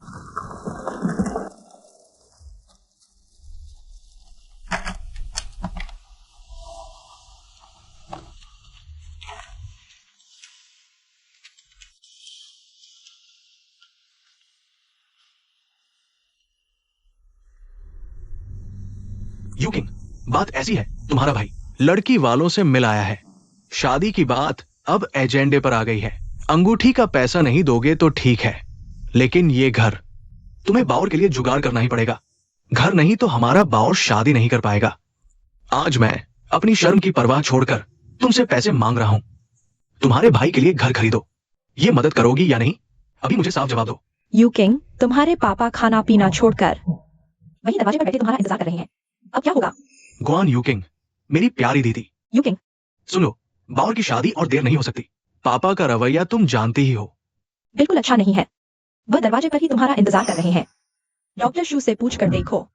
यूकिंग, बात ऐसी है, तुम्हारा भाई लड़की वालों से मिल आया है। शादी की बात अब एजेंडे पर आ गई है। अंगूठी का पैसा नहीं दोगे तो ठीक है, लेकिन ये घर तुम्हें बाउर के लिए जुगाड़ करना ही पड़ेगा। घर नहीं तो हमारा बाउर शादी नहीं कर पाएगा। आज मैं अपनी शर्म की परवाह छोड़कर तुमसे पैसे मांग रहा हूं। तुम्हारे भाई के लिए घर खरीदो। ये मदद करोगी या नहीं? अभी मुझे साफ जवाब दो। यू किंग, तुम्हारे पापा खाना पीना छोड़कर वहीं दरवाजे पर बैठे तुम्हारा इंतजार कर रहे हैं। अब क्या होगा? गुआन यूकिंग, मेरी प्यारी दीदी। यूकिंग, सुन लो, बाउर की शादी और देर नहीं हो सकती। पापा का रवैया तुम जानती ही हो। बिल्कुल अच्छा नहीं है। वह दरवाजे पर ही तुम्हारा इंतजार कर रहे हैं। डॉक्टर शू से पूछ कर देखो।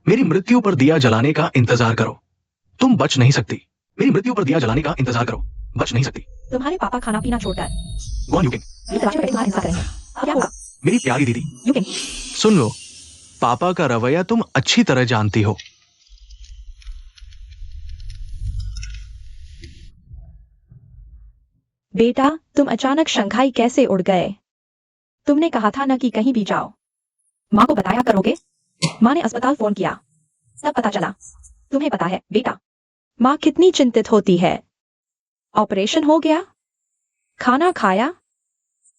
मेरी मृत्यु पर दिया जलाने का इंतजार करो, तुम बच नहीं सकती। मेरी मृत्यु पर दिया जलाने का इंतजार करो, बच नहीं सकती। तुम्हारे पापा खाना पीना छोड़कर गो ऑन यूकिंग। ये दरवाजे पर तुम्हारा इंतजार करेंगे। अब क्या होगा? मेरी प्यारी दीदी, यूकिंग, सुन लो, पापा का रवैया तुम अच्छी तरह जानती हो। बेटा तुम अचानक शंघाई कैसे उड़ गए? तुमने कहा था ना कि कहीं भी जाओ। माँ को बताया करोगे? माँ ने अस्पताल फोन किया, तब पता चला। तुम्हें पता है बेटा, माँ कितनी चिंतित होती है। ऑपरेशन हो गया, खाना खाया,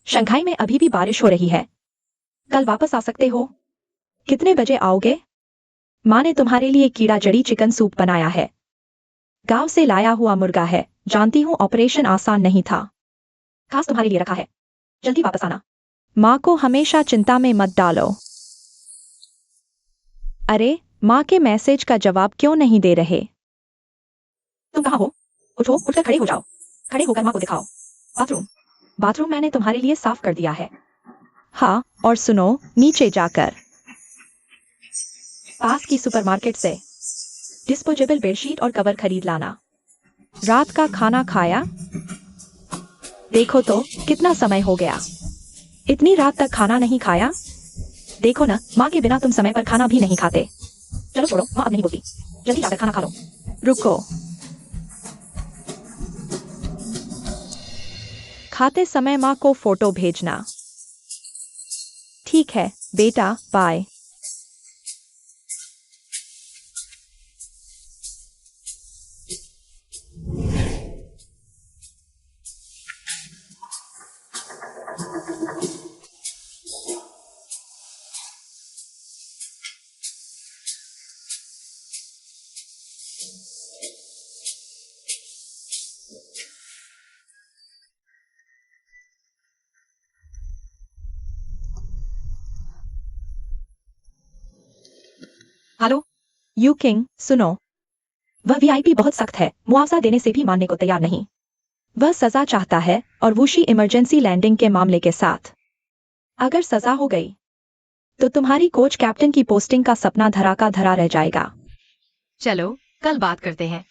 शंघाई में अभी भी बारिश हो रही है। कल वापस आ सकते हो? कितने बजे आओगे? माँ ने तुम्हारे लिए कीड़ा जड़ी चिकन सूप बनाया है, गांव से लाया हुआ मुर्गा है। जानती हूँ ऑपरेशन आसान नहीं था, खास तुम्हारे लिए रखा है। जल्दी वापस आना। माँ को हमेशा चिंता में मत डालो। अरे माँ के मैसेज का जवाब क्यों नहीं दे रहे? तुम कहाँ हो? उठो, उठकर खड़े हो जाओ। खड़े होकर माँ को दिखाओ। बाथरूम, बाथरूम मैंने तुम्हारे लिए साफ कर दिया है। हाँ, और सुनो, नीचे जाकर पास की सुपरमार्केट से डिस्पोजेबल बेडशीट और कवर खरीद लाना। रात का खाना खाया? देखो तो कितना समय हो गया, इतनी रात तक खाना नहीं खाया। देखो ना, माँ के बिना तुम समय पर खाना भी नहीं खाते। चलो छोड़ो, माँ अब नहीं बोलती। जल्दी जाकर खाना खा लो। रुको, खाते समय माँ को फोटो भेजना। ठीक है बेटा, बाय। हेलो। यू किंग, सुनो, वह वीआईपी बहुत सख्त है, मुआवजा देने से भी मानने को तैयार नहीं। वह सजा चाहता है, और वुशी इमरजेंसी लैंडिंग के मामले के साथ। अगर सजा हो गई तो तुम्हारी कोच कैप्टन की पोस्टिंग का सपना धरा का धरा रह जाएगा। चलो कल बात करते हैं।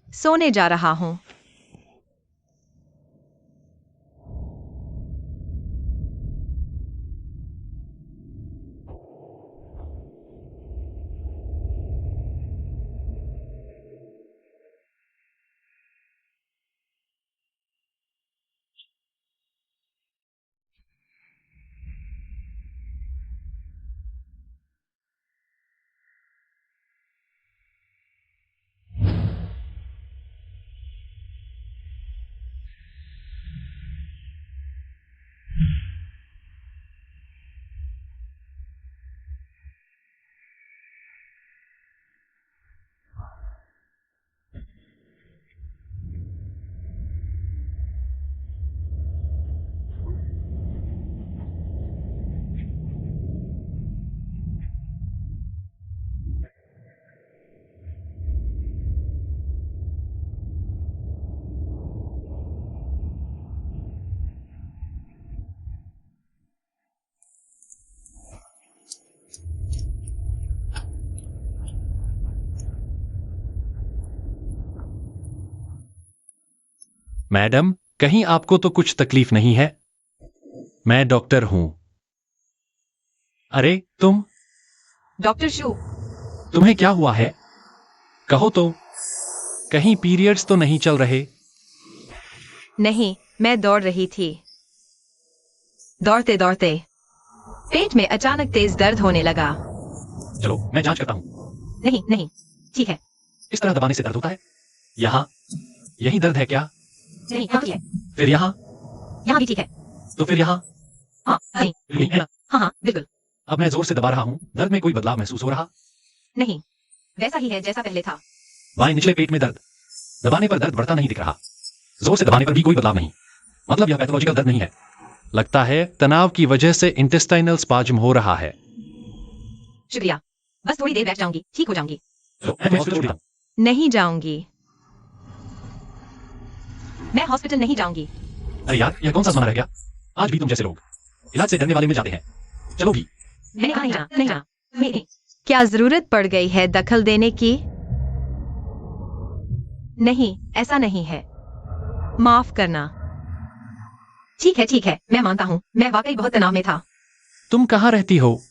सोने जा रहा हूँ। मैडम, कहीं आपको तो कुछ तकलीफ नहीं है? मैं डॉक्टर हूं। अरे तुम, डॉक्टर शू, तुम्हें क्या हुआ है? कहो तो, कहीं पीरियड्स तो नहीं चल रहे? नहीं, मैं दौड़ रही थी। दौड़ते दौड़ते पेट में अचानक तेज दर्द होने लगा। चलो मैं जांच करता हूं। नहीं नहीं, ठीक है। इस तरह दबाने से दर्द होता है? यहाँ, यही दर्द है क्या? नहीं, यहाँ भी है। फिर यहाँ? यहाँ भी ठीक है। तो फिर यहाँ? हाँ नहीं, यही है ना? हाँ हाँ बिल्कुल। अब मैं जोर से दबा रहा हूं, दर्द में कोई बदलाव महसूस हो रहा? नहीं, वैसा ही है जैसा पहले था। बाएं निचले पेट में दर्द, दबाने पर दर्द बढ़ता नहीं दिख रहा, जोर से दबाने पर भी कोई बदलाव नहीं। मतलब यह पैथोलॉजिकल दर्द नहीं है। लगता है तनाव की वजह से इंटेस्टाइनल स्पाज्म हो रहा है। शुक्रिया, बस थोड़ी देर बैठ जाऊंगी, ठीक हो जाऊंगी। तो मैं हॉस्पिटल छोड़ देता हूं। नहीं जाऊंगी। मैं हॉस्पिटल नहीं जाऊंगी। अरे यार, यह कौन सा जमाना रह गया? आज भी तुम जैसे लोग इलाज से डरने वाले में जाते हैं। चलो भी। मैंने कहा नहीं जाना, नहीं जाना। नहीं। क्या जरूरत पड़ गई है दखल देने की? नहीं, ऐसा नहीं है। माफ करना। ठीक है, मैं मानता हूँ, मैं वाकई बहुत तनाव में था। तुम कहाँ रहती हो?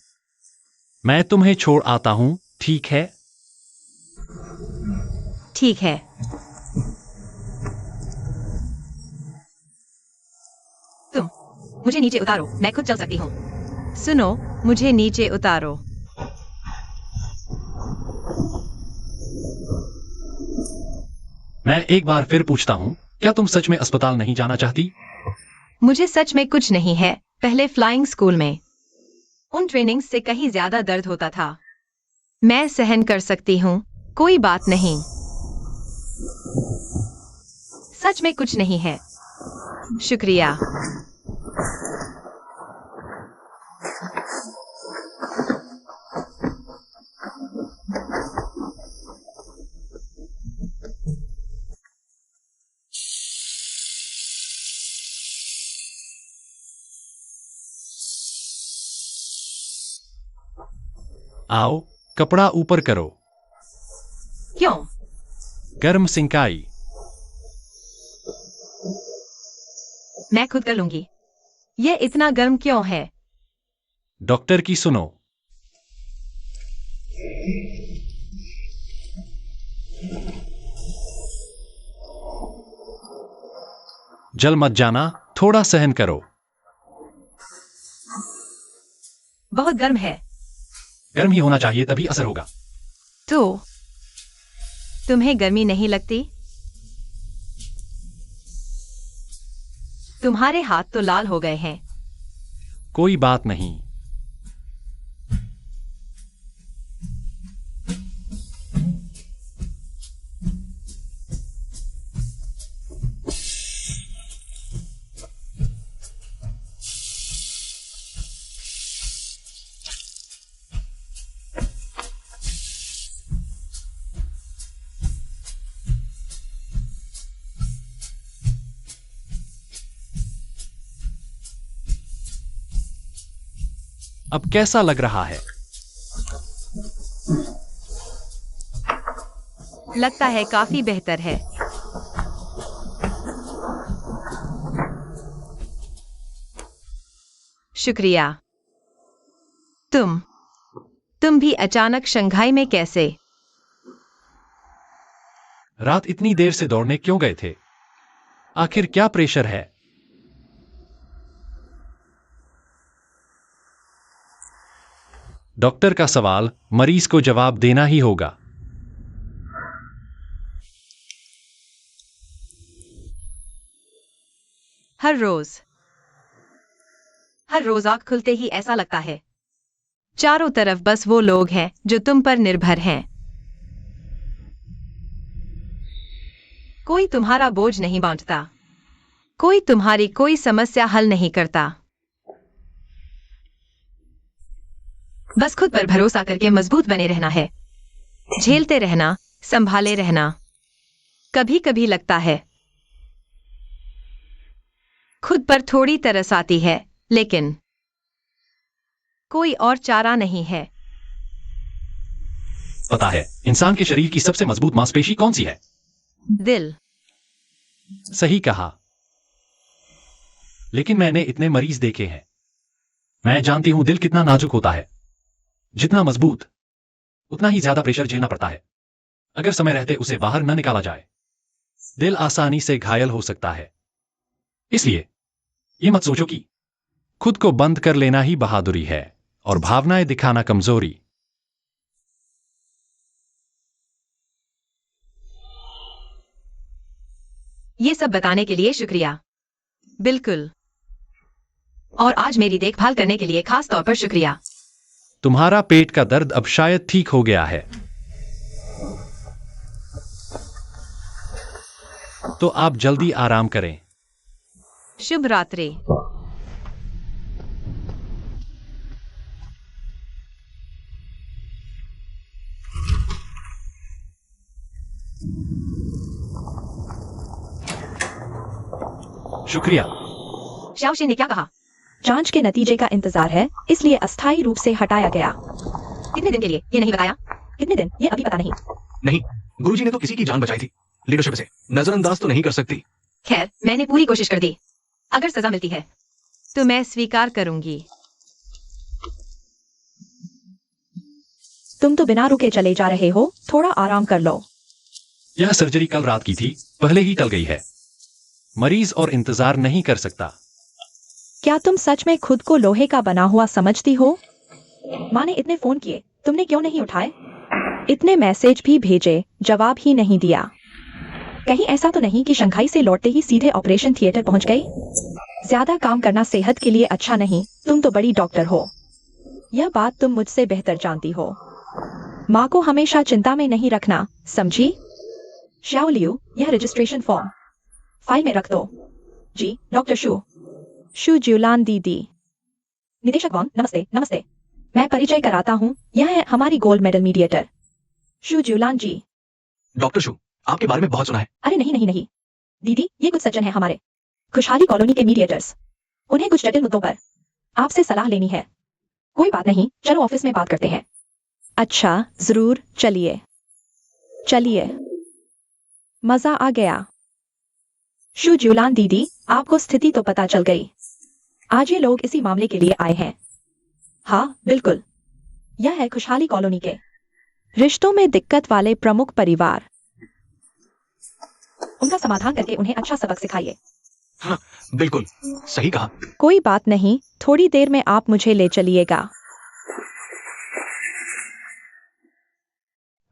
मैं तुम्हें छोड़ आता हूँ, ठीक है? ठीक है। तुम मुझे नीचे उतारो, मैं खुद चल सकती हूँ। सुनो, मुझे नीचे उतारो। मैं एक बार फिर पूछता हूँ, क्या तुम सच में अस्पताल नहीं जाना चाहती? मुझे सच में कुछ नहीं है। पहले फ्लाइंग स्कूल में उन ट्रेनिंग्स से कहीं ज्यादा दर्द होता था। मैं सहन कर सकती हूँ, कोई बात नहीं। सच में कुछ नहीं है। शुक्रिया। आओ, कपड़ा ऊपर करो। क्यों? गर्म सिंकाई। मैं खुद कर लूंगी। ये इतना गर्म क्यों है? डॉक्टर की सुनो। जल मत जाना, थोड़ा सहन करो। बहुत गर्म है। गर्म ही होना चाहिए, तभी असर होगा। तो तुम्हें गर्मी नहीं लगती? तुम्हारे हाथ तो लाल हो गए हैं। कोई बात नहीं। अब कैसा लग रहा है? लगता है काफी बेहतर है। शुक्रिया। तुम भी अचानक शंघाई में कैसे? रात इतनी देर से दौड़ने क्यों गए थे? आखिर क्या प्रेशर है? डॉक्टर का सवाल मरीज को जवाब देना ही होगा। हर रोज आंख खुलते ही ऐसा लगता है। चारों तरफ बस वो लोग हैं जो तुम पर निर्भर हैं। कोई तुम्हारा बोझ नहीं बांटता। कोई तुम्हारी कोई समस्या हल नहीं करता। बस खुद पर भरोसा करके मजबूत बने रहना है। झेलते रहना, संभाले रहना। कभी कभी लगता है खुद पर थोड़ी तरस आती है, लेकिन कोई और चारा नहीं है। पता है इंसान के शरीर की सबसे मजबूत मांसपेशी कौन सी है? दिल। सही कहा। लेकिन मैंने इतने मरीज देखे हैं। मैं जानती हूं दिल कितना नाजुक होता है। जितना मजबूत, उतना ही ज्यादा प्रेशर झेलना पड़ता है। अगर समय रहते उसे बाहर न निकाला जाए, दिल आसानी से घायल हो सकता है। इसलिए ये मत सोचो कि खुद को बंद कर लेना ही बहादुरी है और भावनाएं दिखाना कमजोरी। ये सब बताने के लिए शुक्रिया। बिल्कुल। और आज मेरी देखभाल करने के लिए खास तौर पर शुक्रिया। तुम्हारा पेट का दर्द अब शायद ठीक हो गया है। तो आप जल्दी आराम करें। शुभ रात्रि। शुक्रिया। श्याओशिन ने क्या कहा? जांच के नतीजे का इंतजार है, इसलिए अस्थायी रूप से हटाया गया। कितने दिन के लिए ये नहीं बताया? कितने दिन ये अभी पता नहीं। नहीं, गुरुजी ने तो किसी की जान बचाई थी। लीडरशिप से नजरअंदाज तो नहीं कर सकती। खैर, मैंने पूरी कोशिश कर दी। अगर सजा मिलती है तो मैं स्वीकार करूंगी। तुम तो बिना रुके चले जा रहे हो, थोड़ा आराम कर लो। यह सर्जरी कल रात की थी, पहले ही टल गई है। मरीज और इंतजार नहीं कर सकता। क्या तुम सच में खुद को लोहे का बना हुआ समझती हो? माँ ने इतने फोन किए, तुमने क्यों नहीं उठाए? इतने मैसेज भी भेजे, जवाब ही नहीं दिया। कहीं ऐसा तो नहीं कि शंघाई से लौटते ही सीधे ऑपरेशन थिएटर पहुंच गई? ज्यादा काम करना सेहत के लिए अच्छा नहीं, तुम तो बड़ी डॉक्टर हो। यह बात तुम मुझसे बेहतर जानती हो। माँ को हमेशा चिंता में नहीं रखना, समझी? श्याओ लियू, यह रजिस्ट्रेशन फॉर्म फाइल में रख दो। जी, डॉक्टर शू। शू ज्यूलान दीदी। निदेशक वांग, नमस्ते। नमस्ते, मैं परिचय कराता हूँ, यह है हमारी गोल्ड मेडल मीडिएटर शू ज्यूलान जी। डॉक्टर शू, आपके बारे में बहुत सुना है। अरे नहीं नहीं नहीं दीदी, ये कुछ सज्जन है हमारे खुशहाली कॉलोनी के मीडिएटर्स। उन्हें कुछ जटिल मुद्दों पर आपसे सलाह लेनी है। कोई बात नहीं, चलो ऑफिस में बात करते हैं। अच्छा, जरूर, चलिए चलिए। मजा आ गया। शू ज्यूलान दीदी, आपको स्थिति तो पता चल गई। आज ये लोग इसी मामले के लिए आए हैं। हाँ बिल्कुल, यह है खुशहाली कॉलोनी के रिश्तों में दिक्कत वाले प्रमुख परिवार। उनका समाधान करके उन्हें अच्छा सबक सिखाइए। हाँ, बिल्कुल सही कहा। कोई बात नहीं, थोड़ी देर में आप मुझे ले चलिएगा।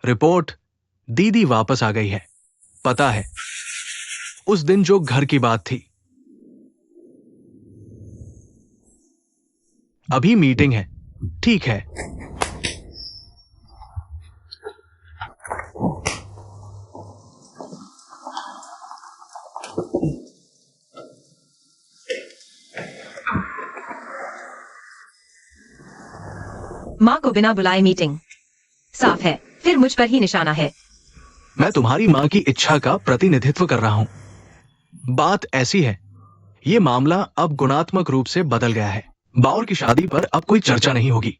रिपोर्ट, दीदी वापस आ गई है। पता है, उस दिन जो घर की बात थी। अभी मीटिंग है। ठीक है। माँ को बिना बुलाए मीटिंग, साफ है फिर मुझ पर ही निशाना है। मैं तुम्हारी माँ की इच्छा का प्रतिनिधित्व कर रहा हूं। बात ऐसी है, ये मामला अब गुणात्मक रूप से बदल गया है। बाउर की शादी पर अब कोई चर्चा नहीं होगी।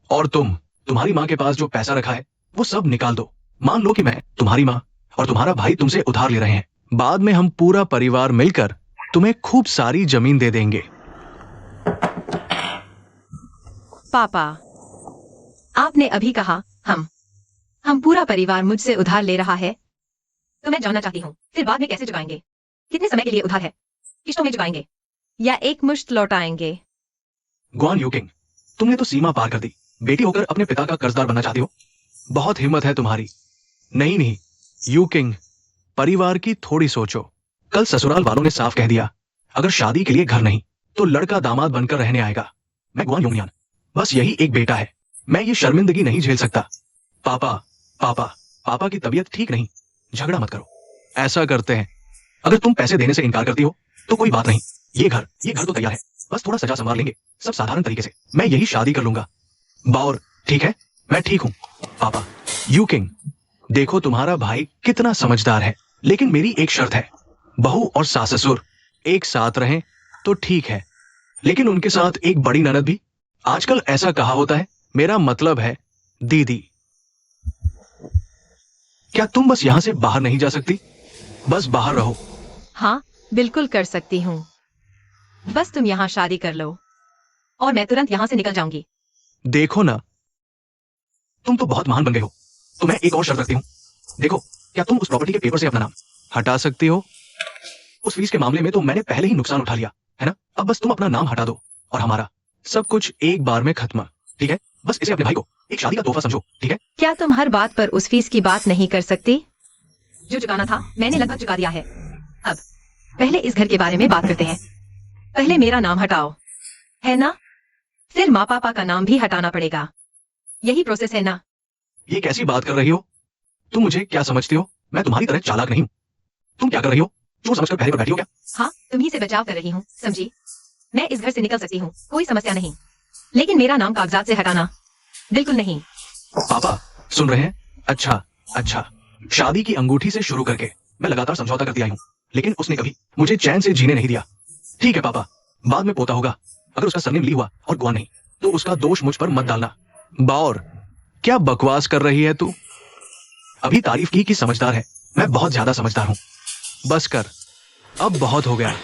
और तुम्हारी माँ के पास जो पैसा रखा है वो सब निकाल दो। मान लो कि मैं, तुम्हारी माँ और तुम्हारा भाई तुमसे उधार ले रहे हैं। बाद में हम पूरा परिवार मिलकर तुम्हें खूब सारी जमीन दे देंगे। पापा, आपने अभी कहा हम पूरा परिवार मुझसे उधार ले रहा है। तो मैं जानना चाहती हूँ, फिर बाद में कैसे चुकाएंगे? कितने समय के लिए उधार है? किस्तों में चुकाएंगे या एक मुश्त लौटाएंगे? गुआन यूकिंग, तुमने तो सीमा पार कर दी। बेटी होकर अपने पिता का कर्जदार बनना चाहती हो? बहुत हिम्मत है तुम्हारी। नहीं यूकिंग, परिवार की थोड़ी सोचो। कल ससुराल वालों ने साफ कह दिया, अगर शादी के लिए घर नहीं तो लड़का दामाद बनकर रहने आएगा। मैं गुआन यूंगयान, बस यही एक बेटा है। मैं ये शर्मिंदगी नहीं झेल सकता। पापा की तबीयत ठीक नहीं। झगड़ा मत करो। ऐसा करते हैं, अगर तुम पैसे देने से इनकार करती हो तो कोई बात नहीं। ये घर तो तैयार है, बस थोड़ा सजा संवार लेंगे, सब साधारण तरीके से। मैं यही शादी कर लूंगा। बाउर, ठीक है, मैं ठीक हूं। पापा, यूकिंग, देखो तुम्हारा भाई कितना समझदार है, लेकिन मेरी एक शर्त है, बहू और सास ससुर एक साथ रहें तो ठीक है, लेकिन उनके साथ एक बड़ी ननद भी। आजकल ऐसा कहा होता है, मेरा मतलब है दीदी। क्या तुम बस यहां से बाहर नहीं जा सकती? बस बाहर रहो। हाँ, बिल्कुल कर सकती हूँ। बस तुम यहाँ शादी कर लो और मैं तुरंत यहाँ से निकल जाऊंगी। देखो ना, तुम तो बहुत महान बन गए हो। तो मैं एक और शर्त रखती हूँ। देखो, क्या तुम उस प्रॉपर्टी के पेपर से अपना नाम हटा सकती हो? उस फीस के मामले में तो मैंने पहले ही नुकसान उठा लिया है ना। अब बस तुम अपना नाम हटा दो और हमारा सब कुछ एक बार में खत्म। ठीक है? बस इसे अपने भाई को एक शादी का तोहफा समझो। ठीक है? क्या तुम हर बात पर उस फीस की बात नहीं कर सकती? जो चुकाना था मैंने लगभग चुका दिया है। अब पहले इस घर के बारे में बात करते हैं। पहले मेरा नाम हटाओ, है ना? फिर माँ पापा का नाम भी हटाना पड़ेगा। यही प्रोसेस है ना? ये कैसी बात कर रही हो? तुम मुझे क्या समझती हो? मैं तुम्हारी तरह चालाक नहीं हूँ। तुम क्या कर रही हो? चोर समझकर पहले पर बैठी हो क्या? हाँ, तुम्ही से बचाव कर रही हूँ, समझी? मैं इस घर से निकल सकती हूँ, कोई समस्या नहीं, लेकिन मेरा नाम कागजात से हटाना बिल्कुल नहीं। पापा सुन रहे हैं? अच्छा, शादी की अंगूठी से शुरू करके मैं लगातार समझौता करती आई हूँ, लेकिन उसने कभी मुझे चैन से जीने नहीं दिया। ठीक है पापा, बाद में पोता होगा। अगर उसका सरनेम ली हुआ और गुआन नहीं तो उसका दोष मुझ पर मत डालना। बाउर, क्या बकवास कर रही है तू? अभी तारीफ की कि समझदार है। मैं बहुत ज्यादा समझदार हूं। बस कर, अब बहुत हो गया।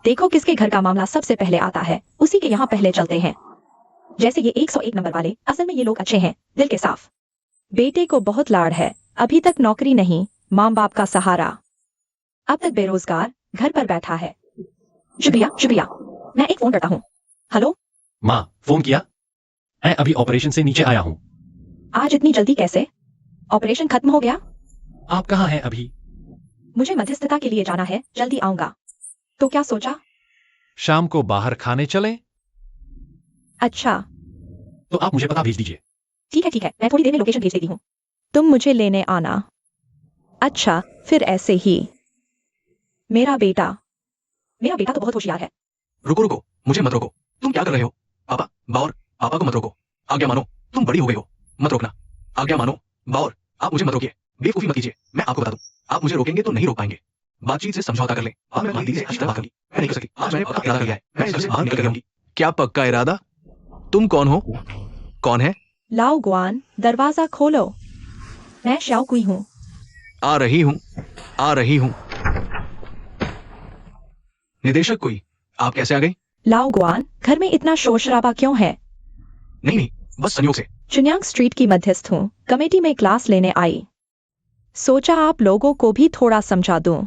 देखो किसके घर का मामला सबसे पहले आता है, उसी के यहाँ पहले चलते हैं। जैसे ये 101 नंबर वाले, असल में ये लोग अच्छे हैं, दिल के साफ। बेटे को बहुत लाड़ है, अभी तक नौकरी नहीं, माँ बाप का सहारा। अब तक बेरोजगार, घर पर बैठा है। शुक्रिया शुक्रिया, मैं एक फोन करता हूँ। हेलो माँ, फोन किया? मैं अभी ऑपरेशन से नीचे आया हूँ। आज इतनी जल्दी कैसे? ऑपरेशन खत्म हो गया? आप कहाँ हैं अभी? मुझे मध्यस्थता के लिए जाना है, जल्दी आऊंगा। तो क्या सोचा? शाम को बाहर खाने चलें? अच्छा तो आप मुझे पता भेज दीजिए। ठीक है, मैं थोड़ी देर में लोकेशन भेज देती हूँ। तुम मुझे लेने आना। अच्छा, फिर ऐसे ही। मेरा बेटा तो बहुत होशियार है। रुको रुको, मुझे मत रोको। तुम क्या कर रहे हो? पापा, बाउर, पापा को मत रोको। आज्ञा मानो, तुम बड़ी हो गई हो, मत रोकना। आज्ञा मानो, बाउर, आप मुझे मत रोकिए। बेवकूफी मत कीजिए। मैं आपको बता दूं, आप मुझे रोकेंगे तो नहीं रोक पाएंगे। बातचीत से समझौता कर लें। आज मैं दीदी से अच्छी तरह बात करूंगी। मैं नहीं कर सकती। आज मैंने पक्का इरादा कर लिया है। मैं इस घर से बाहर निकल कर रहूंगी। क्या पक्का इरादा? तुम कौन हो? कौन है? लाओ गुआन, दरवाजा खोलो। मैं श्याओ कुई हूँ। आ रही हूं, आ रही हूं। निदेशक कोई, आप कैसे आ गई? लाओ गुआन, घर में इतना शोर शराबा क्यों है? नहीं, बस संयोग से। चुन्यांग स्ट्रीट की मध्यस्थ हूँ, कमेटी में क्लास लेने आई। सोचा आप लोगों को भी थोड़ा समझा दूं।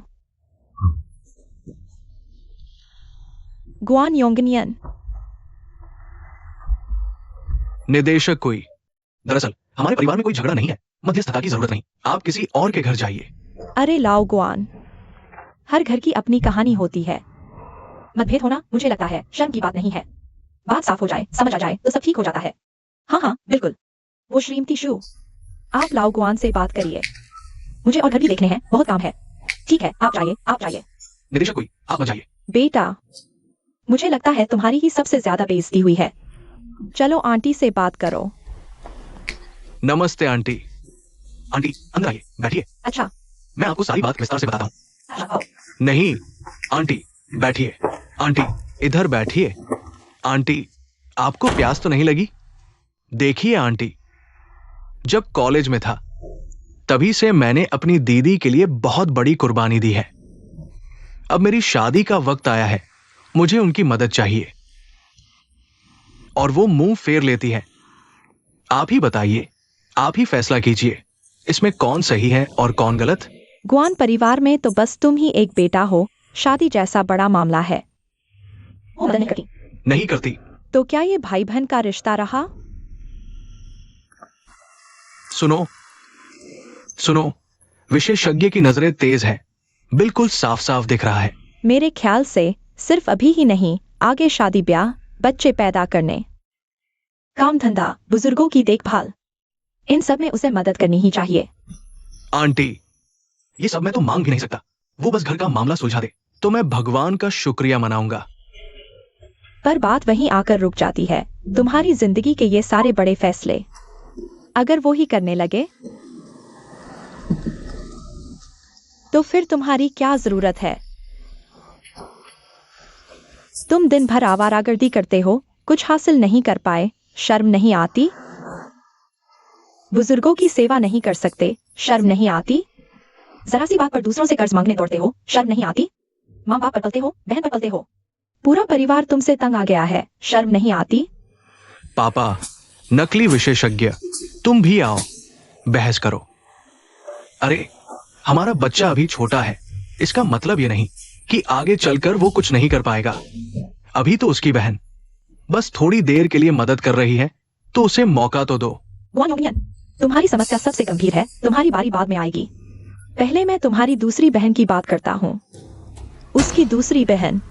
गुआन योंगनियन। निदेशक कोई, दरअसल हमारे परिवार में कोई झगड़ा नहीं है, मध्यस्थता की जरूरत नहीं। आप किसी और के घर जाइए। अरे लाओ गुआन, हर घर की अपनी कहानी होती है। मतभेद होना मुझे लगता है शर्म की बात नहीं है। बात साफ हो जाए, समझ आ जाए तो सब ठीक हो जाता है। हाँ बिल्कुल। वो श्रीमती शू, आप लाओ गुआन से बात करिए। मुझे और घर भी देखने हैं, बहुत काम है। ठीक है, आप जाइए। निदेशक कोई, आप मत जाइए। बेटा, मुझे लगता है तुम्हारी ही सबसे ज्यादा बेइज्जती हुई है। चलो आंटी से बात करो। नमस्ते आंटी। आंटी अंदर आइए, बैठिए। अच्छा मैं आपको सारी बात विस्तार से बताता हूँ। आओ। नहीं आंटी, बैठिए। आंटी इधर बैठिए। आंटी, आपको प्यास तो नहीं लगी? देखिए आंटी, जब कॉलेज में था तभी से मैंने अपनी दीदी के लिए बहुत बड़ी कुर्बानी दी है। अब मेरी शादी का वक्त आया है, मुझे उनकी मदद चाहिए। और वो मुंह फेर लेती है। आप ही बताइए, आप ही फैसला कीजिए, इसमें कौन सही है और कौन गलत? गुआन परिवार में तो बस तुम ही एक बेटा हो, शादी जैसा बड़ा मामला है। वो मदद नहीं करती। नहीं करती। तो क्या ये भाई बहन का रिश्ता रहा? सुनो, विशेषज्ञ की नजरें तेज है, बिल्कुल साफ साफ दिख रहा है। मेरे ख्याल से सिर्फ अभी ही नहीं, आगे शादी ब्याह, बच्चे पैदा करने, काम धंधा, बुजुर्गों की देखभाल, इन सब में उसे मदद करनी ही चाहिए। आंटी, ये सब मैं तो मांग भी नहीं सकता। वो बस घर का मामला सुलझा दे तो मैं भगवान का शुक्रिया मनाऊंगा। पर बात वहीं आकर रुक जाती है। तुम्हारी जिंदगी के ये सारे बड़े फैसले अगर वो ही करने लगे तो फिर तुम्हारी क्या जरूरत है? तुम दिन भर आवारागर्दी करते हो, कुछ हासिल नहीं कर पाए, शर्म नहीं आती? बुजुर्गों की सेवा नहीं कर सकते, शर्म नहीं आती? जरा सी बात पर दूसरों से कर्ज मांगने दौड़ते हो, शर्म नहीं आती? माँ बाप पर पलते हो, बहन पर पलते हो, पूरा परिवार तुमसे तंग आ गया है, शर्म नहीं आती? पापा, नकली विशेषज्ञ, तुम भी आओ, बहस करो। अरे, हमारा बच्चा अभी छोटा है, इसका मतलब ये नहीं कि आगे चलकर वो कुछ नहीं कर पाएगा। अभी तो उसकी बहन बस थोड़ी देर के लिए मदद कर रही है, तो उसे मौका तो दो। तुम्हारी समस्या सबसे गंभीर है, तुम्हारी बारी बाद में आएगी। पहले मैं तुम्हारी दूसरी बहन की बात करता हूँ। उसकी दूसरी बहन।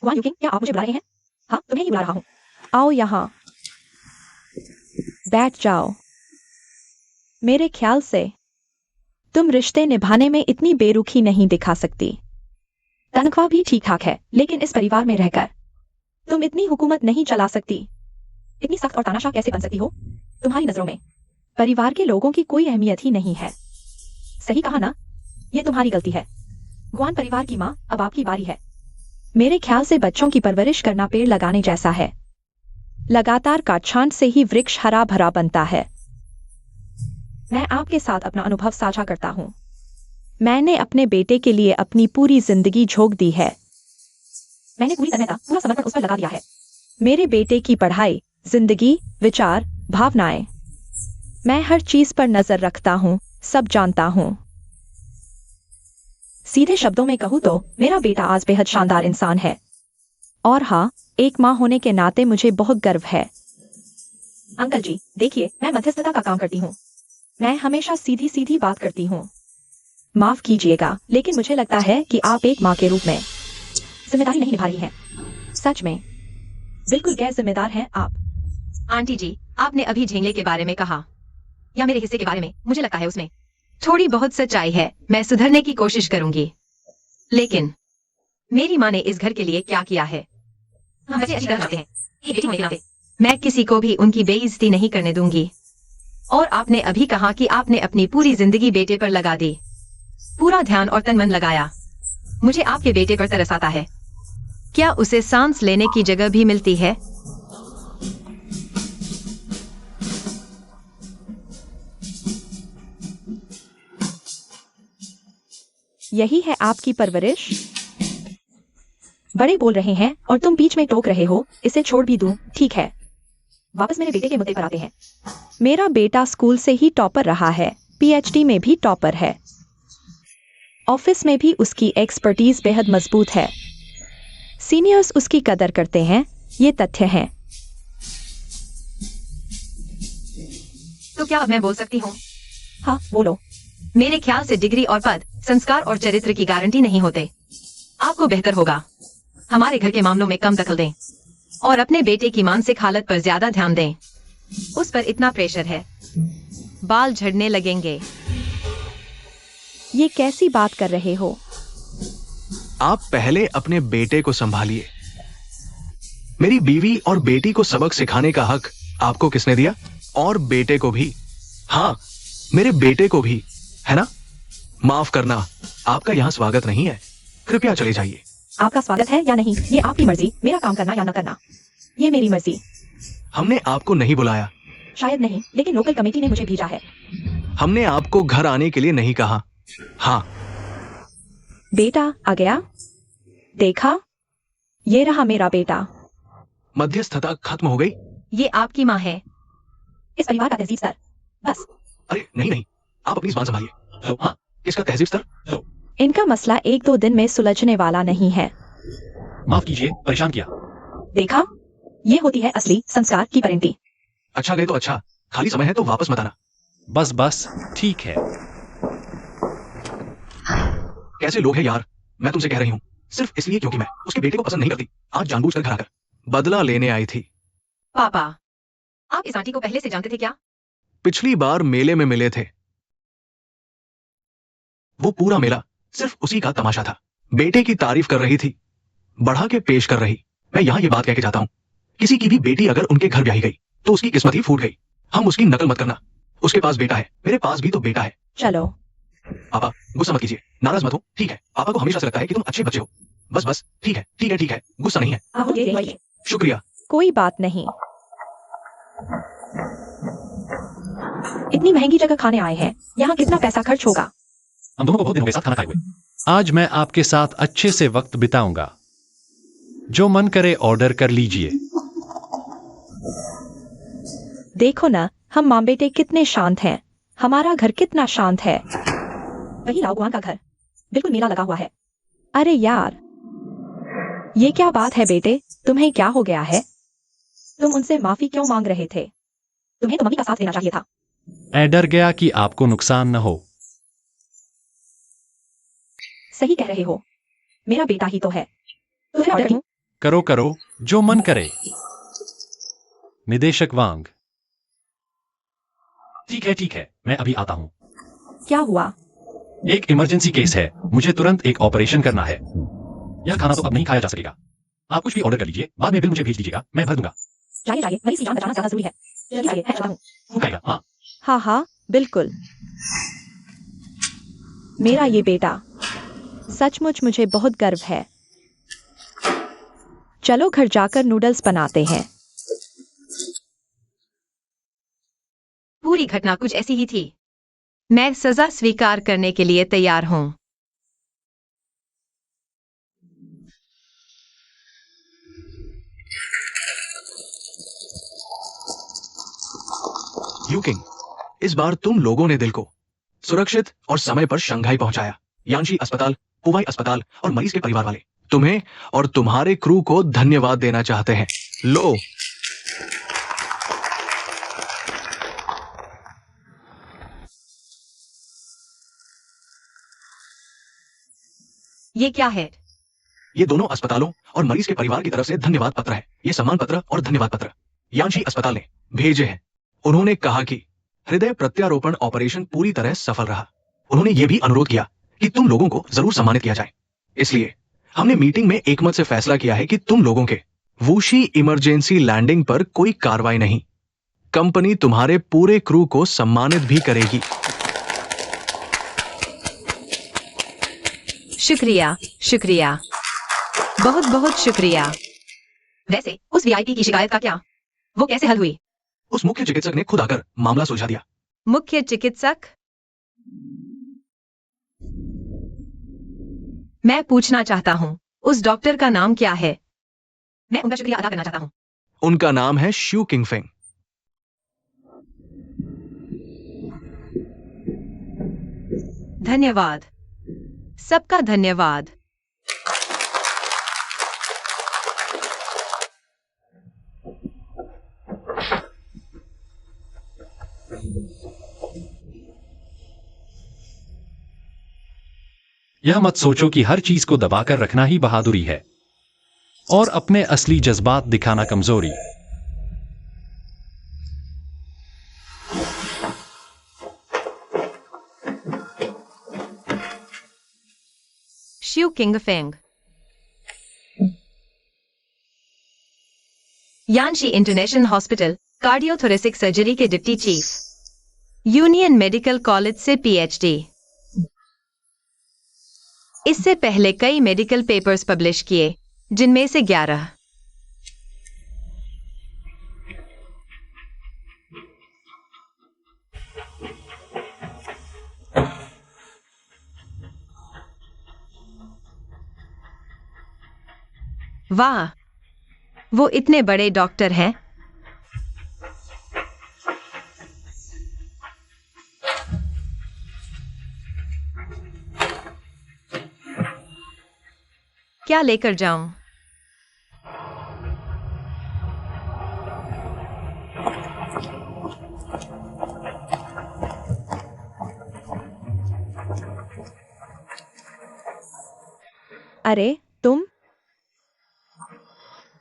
क्या आप मुझे बुला रहे हैं? हाँ, तुम्हें ही बुला रहा हूँ। आओ यहाँ, बैठ जाओ। मेरे ख्याल से तुम रिश्ते निभाने में इतनी बेरुखी नहीं दिखा सकती। तनख्वाह भी ठीक ठाक है, लेकिन इस परिवार में रहकर तुम इतनी हुकूमत नहीं चला सकती। इतनी सख्त और तानाशाह कैसे बन सकती हो? तुम्हारी नजरों में परिवार के लोगों की कोई अहमियत ही नहीं है। सही कहा ना? ये तुम्हारी गलती है। गुआन परिवार की माँ, अब आपकी बारी है। मेरे ख्याल से बच्चों की परवरिश करना पेड़ लगाने जैसा है। लगातार काटछांट से ही वृक्ष हरा भरा बनता है। मैं आपके साथ अपना अनुभव साझा करता हूँ। मैंने अपने बेटे के लिए अपनी पूरी जिंदगी झोंक दी है। मैंने पूरी तरह पूरा समर्पण उस पर लगा दिया है। मेरे बेटे की पढ़ाई, जिंदगी, विचार, भावनाएं, मैं हर चीज पर नजर रखता हूँ, सब जानता हूँ। सीधे शब्दों में कहूँ तो मेरा बेटा आज बेहद शानदार इंसान है। और हाँ, एक माँ होने के नाते मुझे बहुत गर्व है। अंकल जी, देखिए, मैं मध्यस्थता का काम करती हूँ। मैं हमेशा सीधी सीधी बात करती हूँ। माफ कीजिएगा, लेकिन मुझे लगता है कि आप एक माँ के रूप में जिम्मेदारी नहीं निभा रही हैं। सच में बिल्कुल गैर जिम्मेदार हैं आप। आंटी जी, आपने अभी झेंगले के बारे में कहा, या मेरे हिस्से के बारे में, मुझे लगता है उसमें थोड़ी बहुत सच्चाई है। मैं सुधरने की कोशिश करूंगी। लेकिन मेरी माँ ने इस घर के लिए क्या किया है, हम बच्चे अच्छी तरह जानते हैं। ये बेटी होने के नाते मैं किसी को भी उनकी बेइज्जती नहीं करने दूंगी। और आपने अभी कहा कि आपने अपनी पूरी जिंदगी बेटे पर लगा दी, पूरा ध्यान और तन मन लगाया। मुझे आपके बेटे पर तरस आता है। क्या उसे सांस लेने की जगह भी मिलती है? यही है आपकी परवरिश? बड़े बोल रहे हैं और तुम बीच में टोक रहे हो। इसे छोड़ भी दूं? ठीक है, वापस मेरे बेटे के मुद्दे पर आते हैं। मेरा बेटा स्कूल से ही टॉपर रहा है, पीएचडी में भी टॉपर है। ऑफिस में भी उसकी एक्सपर्टीज बेहद मजबूत है। सीनियर्स उसकी कदर करते हैं, ये तथ्य हैं। तो क्या अब मैं बोल सकती हूँ? हाँ, बोलो। मेरे ख्याल से डिग्री और पद, संस्कार और चरित्र की गारंटी नहीं होते। आपको बेहतर होगा हमारे घर के मामलों में कम दखल दें और अपने बेटे की मानसिक हालत पर ज्यादा ध्यान दें। उस पर इतना प्रेशर है, बाल झड़ने लगेंगे। ये कैसी बात कर रहे हो? आप पहले अपने बेटे को संभालिए। मेरी बीवी और बेटी को सबक सिखाने का हक आपको किसने दिया? और बेटे को भी। हाँ, मेरे बेटे को भी, है ना? माफ करना, आपका यहां स्वागत नहीं है। कृपया चले जाइए। आपका स्वागत है या नहीं, ये आपकी मर्जी। मेरा काम करना या न करना, ये मेरी मर्जी। हमने आपको नहीं बुलाया। शायद नहीं, लेकिन लोकल कमेटी ने मुझे भेजा है। हमने आपको घर आने के लिए नहीं कहा। हाँ, बेटा आ गया, देखा, ये रहा मेरा बेटा। मध्यस्थता खत्म हो गई। ये आपकी माँ है। इस परिवार का तहजीब स्तर, बस। अरे नहीं नहीं, आप अपनी जुबान संभालिए। हाँ, किसका तहजीब स्तर? इनका मसला 1-2 दिन में सुलझने वाला नहीं है। माफ कीजिए, परेशान किया। देखा, ये होती है असली संस्कार की गारंटी। अच्छा गए तो अच्छा, खाली समय है तो वापस मत आना। बस बस, ठीक है। कैसे लोग हैं यार, मैं तुमसे कह रही हूँ, सिर्फ इसलिए क्योंकि मैं उसके बेटे को पसंद नहीं करती, आज जानबूझकर घर आकर बदला लेने आई थी। पापा, आप इस आंटी को पहले से जानते थे क्या? पिछली बार मेले में मिले थे। वो पूरा मेला सिर्फ उसी का तमाशा था। बेटे की तारीफ कर रही थी, बढ़ा के पेश कर रही। मैं यहाँ ये बात कह के जाता हूँ, किसी की भी बेटी अगर उनके घर ब्याही गई तो उसकी किस्मत ही फूट गई। हम उसकी नकल मत करना। उसके पास बेटा है, मेरे पास भी तो बेटा है। चलो, पापा गुस्सा मत कीजिए, नाराज मत हो, ठीक है? पापा को हमेशा से लगता है कि तुम अच्छे बच्चे हो। बस बस, ठीक है ठीक है ठीक है, गुस्सा नहीं है। आप ये देखिए। शुक्रिया। कोई बात नहीं। इतनी महंगी जगह खाने आए हैं, यहाँ कितना पैसा खर्च होगा? हम दोनों को बहुत दिन हो गए साथ खाना खाए हुए। आज मैं आपके साथ अच्छे से वक्त बिताऊंगा। जो मन करे ऑर्डर कर लीजिए। देखो ना, हम माँ बेटे कितने शांत हैं। हमारा घर कितना शांत है। वही राघवान का घर, बिल्कुल मेला लगा हुआ है। अरे यार, ये क्या बात है बेटे, तुम्हें क्या हो गया है? तुम उनसे माफी क्यों मांग रहे थे? तुम्हें तो मम्मी का साथ देना चाहिए था। मैं डर गया कि आपको नुकसान न हो। सही कह रहे हो, मेरा बेटा ही तो है। तो फिर ऑर्डर दूं? करो करो, जो मन करे। निदेशक वांग। ठीक है, मैं अभी आता हूँ। क्या हुआ? एक इमरजेंसी केस है, मुझे तुरंत एक ऑपरेशन करना है। यह खाना तो अब नहीं खाया जा सकेगा। आप कुछ भी ऑर्डर कर लीजिए, बाद में बिल मुझे भेज दीजिएगा, मैं भर दूंगा। जाइए जाइए, मरीज की जान बचाना ज्यादा जरूरी है। जल्दी आइए, मैं चलता हूँ। हो जाएगा, हाँ। हाँ हाँ बिल्कुल। मेरा ये बेटा, सचमुच मुझे बहुत गर्व है। चलो घर जाकर नूडल्स बनाते हैं। पूरी घटना कुछ ऐसी ही थी। मैं सजा स्वीकार करने के लिए तैयार हूँ। यू किंग, इस बार तुम लोगों ने दिल को सुरक्षित और समय पर शंघाई पहुंचाया। यांशी अस्पताल, पुवाई अस्पताल और मरीज के परिवार वाले तुम्हें और तुम्हारे क्रू को धन्यवाद देना चाहते हैं। लो, ये क्या है? ये दोनों अस्पतालों और मरीज के परिवार की तरफ से धन्यवाद पत्र है। ये सम्मान पत्र और धन्यवाद पत्र यांशी अस्पताल ने भेजे हैं। उन्होंने कहा कि हृदय प्रत्यारोपण ऑपरेशन पूरी तरह सफल रहा। उन्होंने ये भी अनुरोध किया कि तुम लोगों को जरूर सम्मानित किया जाए। इसलिए हमने मीटिंग में एकमत से फैसला किया है कि तुम लोगों के वूशी इमरजेंसी लैंडिंग पर कोई कार्रवाई नहीं। कंपनी तुम्हारे पूरे क्रू को सम्मानित भी करेगी। शुक्रिया, शुक्रिया, बहुत बहुत शुक्रिया। वैसे उस वीआईपी की शिकायत का क्या? वो कैसे हल हुई? उस मुख्य चिकित्सक ने खुद आकर मामला सुलझा दिया। मुख्य चिकित्सक? मैं पूछना चाहता हूँ, उस डॉक्टर का नाम क्या है? मैं उनका शुक्रिया अदा करना चाहता हूँ। उनका नाम है श्यू किंगफेंग। धन्यवाद, सबका धन्यवाद। यह मत सोचो कि हर चीज को दबाकर रखना ही बहादुरी है और अपने असली जज्बात दिखाना कमजोरी। श्यू किंगफेंग, यानशी इंटरनेशनल हॉस्पिटल कार्डियोथोरेसिक सर्जरी के deputy chief, union medical college से पीएचडी। इससे पहले कई मेडिकल पेपर्स पब्लिश किए, जिनमें से 11 वाह, वो इतने बड़े डॉक्टर हैं। क्या लेकर जाऊं? अरे तुम,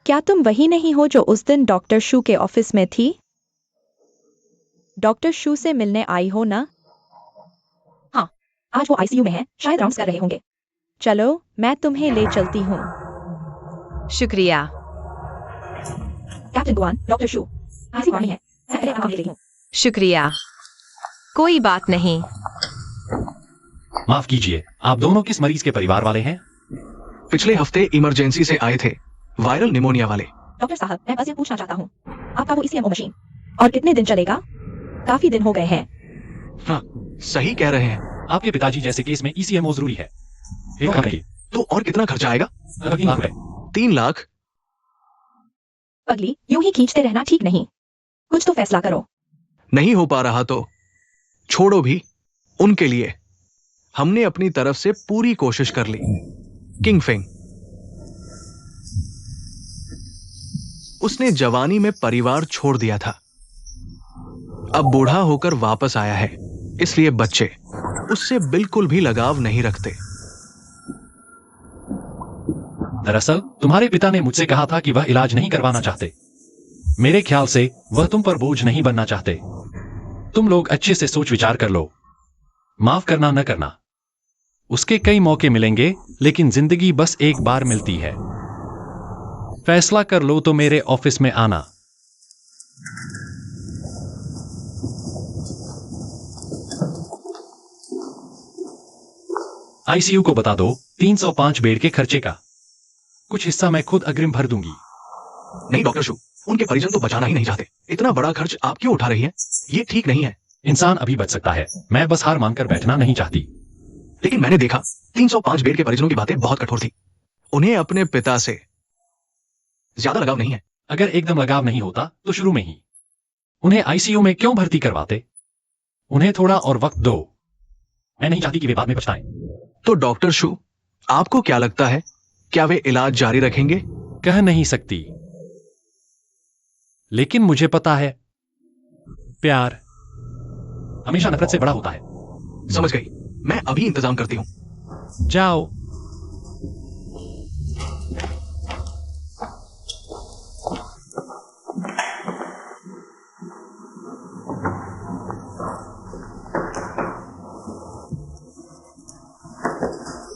क्या तुम वही नहीं हो जो उस दिन डॉक्टर शू के ऑफिस में थी? डॉक्टर शू से मिलने आई हो ना? हाँ, आज वो आईसीयू में है, शायद राउंड्स कर रहे होंगे। चलो मैं तुम्हें ले चलती हूँ। शुक्रिया। कैप्टन गुआन, डॉक्टर शू आईसीयू वार्ड में है। मैं पहले अपना काम ले रही हूँ। शुक्रिया, कोई बात नहीं। माफ कीजिए, आप दोनों किस मरीज के परिवार वाले हैं? पिछले हफ्ते इमरजेंसी से आए थे, वायरल निमोनिया वाले। डॉक्टर साहब, मैं बस ये पूछना चाहता हूँ, आपका वो ईसीएमओ मशीन और कितने दिन चलेगा? काफी दिन हो गए हैं। हाँ, सही कह रहे हैं। आपके पिताजी जैसे केस में ईसीएमओ जरूरी है। तो और कितना खर्चा आएगा? 3 लाख रुपए। 3 लाख? पगली, यूं ही खींचते रहना ठीक नहीं। कुछ तो फैसला करो। नहीं हो पा रहा तो छोड़ो भी। उनके लिए हमने अपनी तरफ से पूरी कोशिश कर ली। किंगफेंग, उसने जवानी में परिवार छोड़ दिया था, अब बूढ़ा होकर वापस आया है, इसलिए बच्चे उससे बिल्कुल भी लगाव नहीं रखते। दरअसल तुम्हारे पिता ने मुझसे कहा था कि वह इलाज नहीं करवाना चाहते। मेरे ख्याल से वह तुम पर बोझ नहीं बनना चाहते। तुम लोग अच्छे से सोच विचार कर लो। माफ करना न करना, उसके कई मौके मिलेंगे, लेकिन जिंदगी बस एक बार मिलती है। फैसला कर लो तो मेरे ऑफिस में आना। आईसीयू को बता दो 305 बेड के खर्चे का कुछ हिस्सा मैं खुद अग्रिम भर दूंगी। नहीं डॉक्टर शू, उनके परिजन तो बचाना ही नहीं चाहते। इतना बड़ा खर्च आप क्यों उठा रही हैं? ये ठीक नहीं है। इंसान अभी बच सकता है, मैं बस हार मानकर बैठना नहीं चाहती। लेकिन मैंने देखा 305 बेड के परिजनों की बातें बहुत कठोर थी। उन्हें अपने पिता से ज्यादा लगाव नहीं है। अगर एकदम लगाव नहीं होता तो शुरू में ही उन्हें आईसीयू में क्यों भर्ती करवाते? उन्हें थोड़ा और वक्त दो, मैं नहीं चाहती कि वे बाद में पछताएं। तो डॉक्टर शू, आपको क्या लगता है, क्या वे इलाज जारी रखेंगे? कह नहीं सकती, लेकिन मुझे पता है प्यार हमेशा नफरत से बड़ा होता है। समझ गई, मैं अभी इंतजाम करती हूं। जाओ।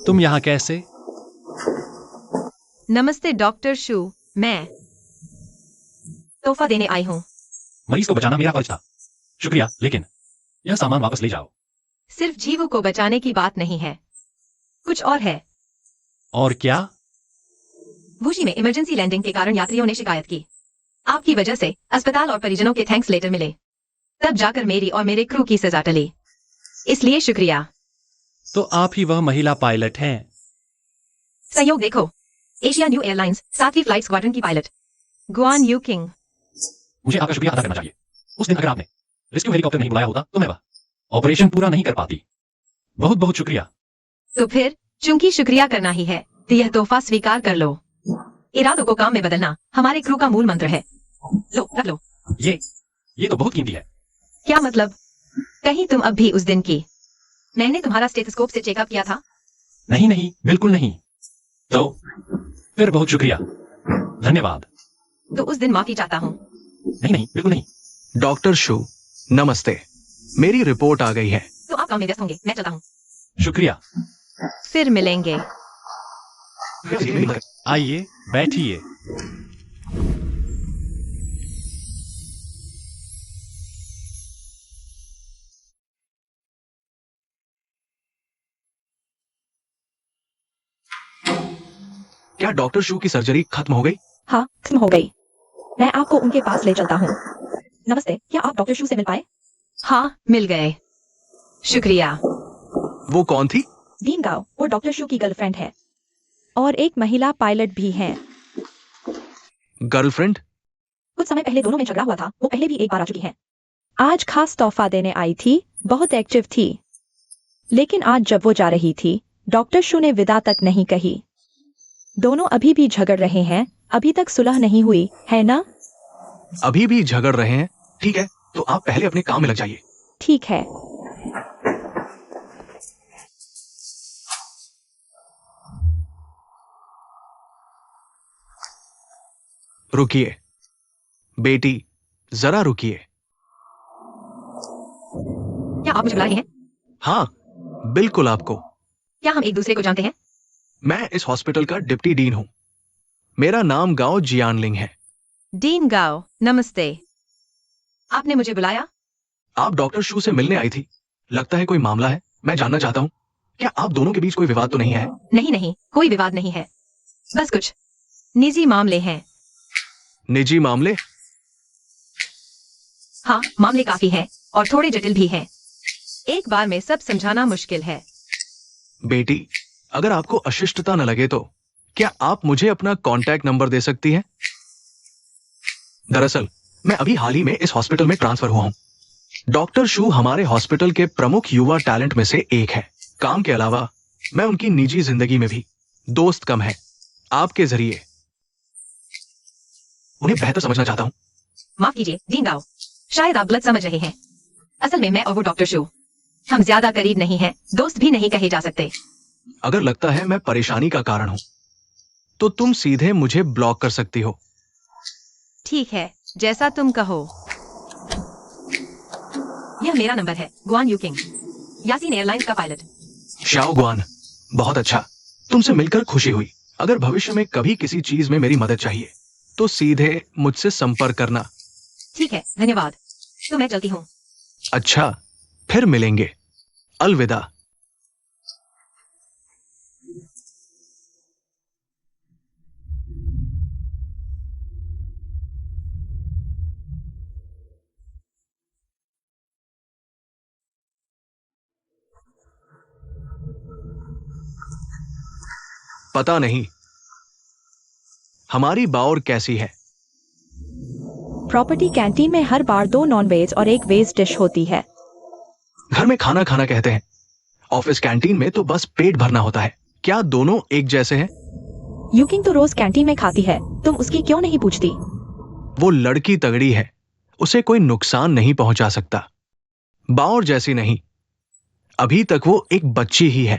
तुम यहां कैसे? नमस्ते डॉक्टर शू, मैं तोहफा देने आई हूँ। मरीज को बचाना मेरा फर्ज था। शुक्रिया, लेकिन यह सामान वापस ले जाओ। सिर्फ जीवों को बचाने की बात नहीं है, कुछ और है। और क्या? वुशी में इमरजेंसी लैंडिंग के कारण यात्रियों ने शिकायत की। आपकी वजह से अस्पताल और परिजनों के थैंक्स लेटर मिले। तब जाकर मेरी और मेरे क्रू की सजा टली। इसलिए शुक्रिया। तो आप ही वह महिला पायलट हैं? सहयोग देखो, एशिया न्यू एयरलाइंस 7वीं फ्लाइट स्क्वाड्रन की पायलट। Guan Yu Qing. मुझे आपका शुक्रिया अदा करना चाहिए। उस दिन अगर आपने रेस्क्यू हेलीकॉप्टर नहीं बुलाया होता तो मैं वह ऑपरेशन पूरा नहीं कर पाती। बहुत बहुत शुक्रिया। तो फिर चूंकि शुक्रिया करना ही है तो यह तोहफा स्वीकार कर लो। इरादों को काम में बदलना हमारे क्रू का मूल मंत्र है। लो, रख लो। ये तो बहुत कीमती है। क्या मतलब? कहीं तुम अब भी उस दिन की? मैंने तुम्हारा स्टेथोस्कोप से चेकअप किया था। नहीं नहीं, बिल्कुल नहीं। तो फिर बहुत शुक्रिया, धन्यवाद। तो उस दिन माफी चाहता हूँ। नहीं नहीं, बिल्कुल नहीं। डॉक्टर शू, नमस्ते। मेरी रिपोर्ट आ गई है। तो आप काम में व्यस्त होंगे, मैं चलता हूँ। शुक्रिया। फिर मिलेंगे। आइए बैठिए। क्या डॉक्टर शू की सर्जरी खत्म हो गई? हाँ, खत्म हो गई। मैं आपको उनके पास ले चलता हूँ। नमस्ते, क्या आप डॉक्टर शू से मिल पाए? हाँ, मिल गए। शुक्रिया। वो कौन थी? डीन गाओ, वो डॉक्टर शू की गर्लफ्रेंड है। और एक महिला पायलट भी है। गर्लफ्रेंड? कुछ समय पहले दोनों में झगड़ा हुआ था। वो पहले भी एक बार आ चुकी है। आज खास तोहफा देने आई थी, बहुत एक्टिव थी। लेकिन आज जब वो जा रही थी, डॉक्टर शू ने विदा तक नहीं कही। दोनों अभी भी झगड़ रहे हैं, अभी तक सुलह नहीं हुई है ना? अभी भी झगड़ रहे हैं? ठीक है, तो आप पहले अपने काम में लग जाइए। ठीक है। रुकिए बेटी, जरा रुकिए। क्या आप मुझे बुला रहे हैं? हाँ, बिल्कुल आपको। क्या हम एक दूसरे को जानते हैं? मैं इस हॉस्पिटल का डिप्टी डीन हूं। मेरा नाम गाओ जियानलिंग है। डीन गाओ, नमस्ते। आपने मुझे बुलाया? आप डॉक्टर शू से मिलने आई थी। लगता है कोई मामला है। मैं जानना चाहता हूं, क्या आप दोनों के बीच कोई विवाद तो नहीं है? नहीं नहीं, कोई विवाद नहीं है। बस कुछ निजी मामले हैं। निजी मामले? हाँ, मामले काफी हैं और थोड़े जटिल भी हैं। एक बार में सब समझाना मुश्किल है। बेटी, अगर आपको अशिष्टता न लगे तो क्या आप मुझे अपना कांटेक्ट नंबर दे सकती हैं? दरअसल मैं अभी हाल ही में इस हॉस्पिटल में ट्रांसफर हुआ हूं। डॉक्टर शू हमारे हॉस्पिटल के प्रमुख युवा टैलेंट में से एक है। काम के अलावा मैं उनकी निजी जिंदगी में भी दोस्त कम है। आपके जरिए उन्हें बेहतर समझना चाहता हूं। माफ कीजिए डीन गाओ, शायद आप गलत समझ रहे हैं। असल में मैं और वो डॉक्टर शू, हम ज्यादा करीब नहीं हैं, दोस्त भी नहीं कहे जा सकते। अगर लगता है मैं परेशानी का कारण हूं तो तुम सीधे मुझे ब्लॉक कर सकती हो। ठीक है, जैसा तुम कहो। यह मेरा नंबर है, Guan Yu king, Yasin airlines का पायलट। शाओ गुआन, बहुत अच्छा, तुमसे मिलकर खुशी हुई। अगर भविष्य में कभी किसी चीज में मेरी मदद चाहिए तो सीधे मुझसे संपर्क करना। ठीक है, धन्यवाद। तो मैं चलती हूँ। अच्छा, फिर मिलेंगे। अलविदा। पता नहीं। हमारी बाउर कैसी है? प्रॉपर्टी कैंटीन में हर बार 2 नॉन वेज और 1 वेज डिश होती है। घर में खाना खाना कहते हैं, ऑफिस कैंटीन में तो बस पेट भरना होता है। क्या दोनों एक जैसे हैं? यूकिंग तो रोज कैंटीन में खाती है, तुम उसकी क्यों नहीं पूछती? वो लड़की तगड़ी है, उसे कोई नुकसान नहीं पहुंचा सकता। बाउर जैसी नहीं, अभी तक वो एक बच्ची ही है।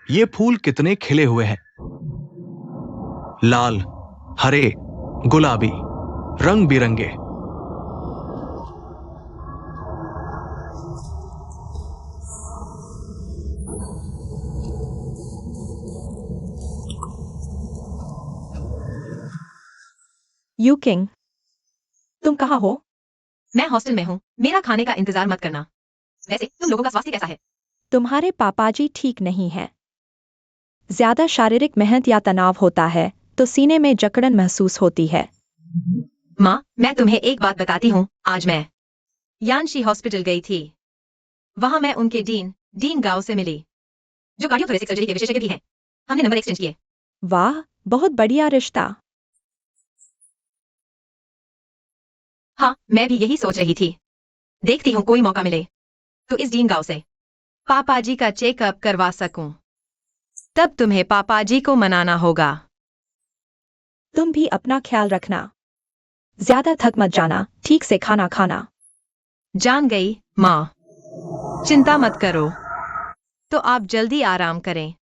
ये फूल कितने खिले हुए हैं, लाल, हरे, गुलाबी, रंग बिरंगे। यूकिंग, तुम कहाँ हो? मैं हॉस्टल में हूँ, मेरा खाने का इंतजार मत करना। वैसे तुम लोगों का स्वास्थ्य कैसा है? तुम्हारे पापाजी ठीक नहीं है। ज्यादा शारीरिक मेहनत या तनाव होता है तो सीने में जकड़न महसूस होती है। माँ, मैं तुम्हें एक बात बताती हूँ। आज मैं यानशी हॉस्पिटल गई थी। वहां मैं उनके डीन गाओ से मिली, जो कार्डियोथोरेसिक सर्जरी के विशेषज्ञ भी हैं। हमने नंबर एक्सचेंज किए। वाह, बहुत बढ़िया रिश्ता। हाँ, मैं भी यही सोच रही थी। देखती हूँ कोई मौका मिले तो इस डीन गांव से पापाजी का चेकअप करवा सकूं, तब तुम्हें पापाजी को मनाना होगा। तुम भी अपना ख्याल रखना। ज्यादा थक मत जाना, ठीक से खाना खाना। जान गई माँ, चिंता मत करो। तो आप जल्दी आराम करें।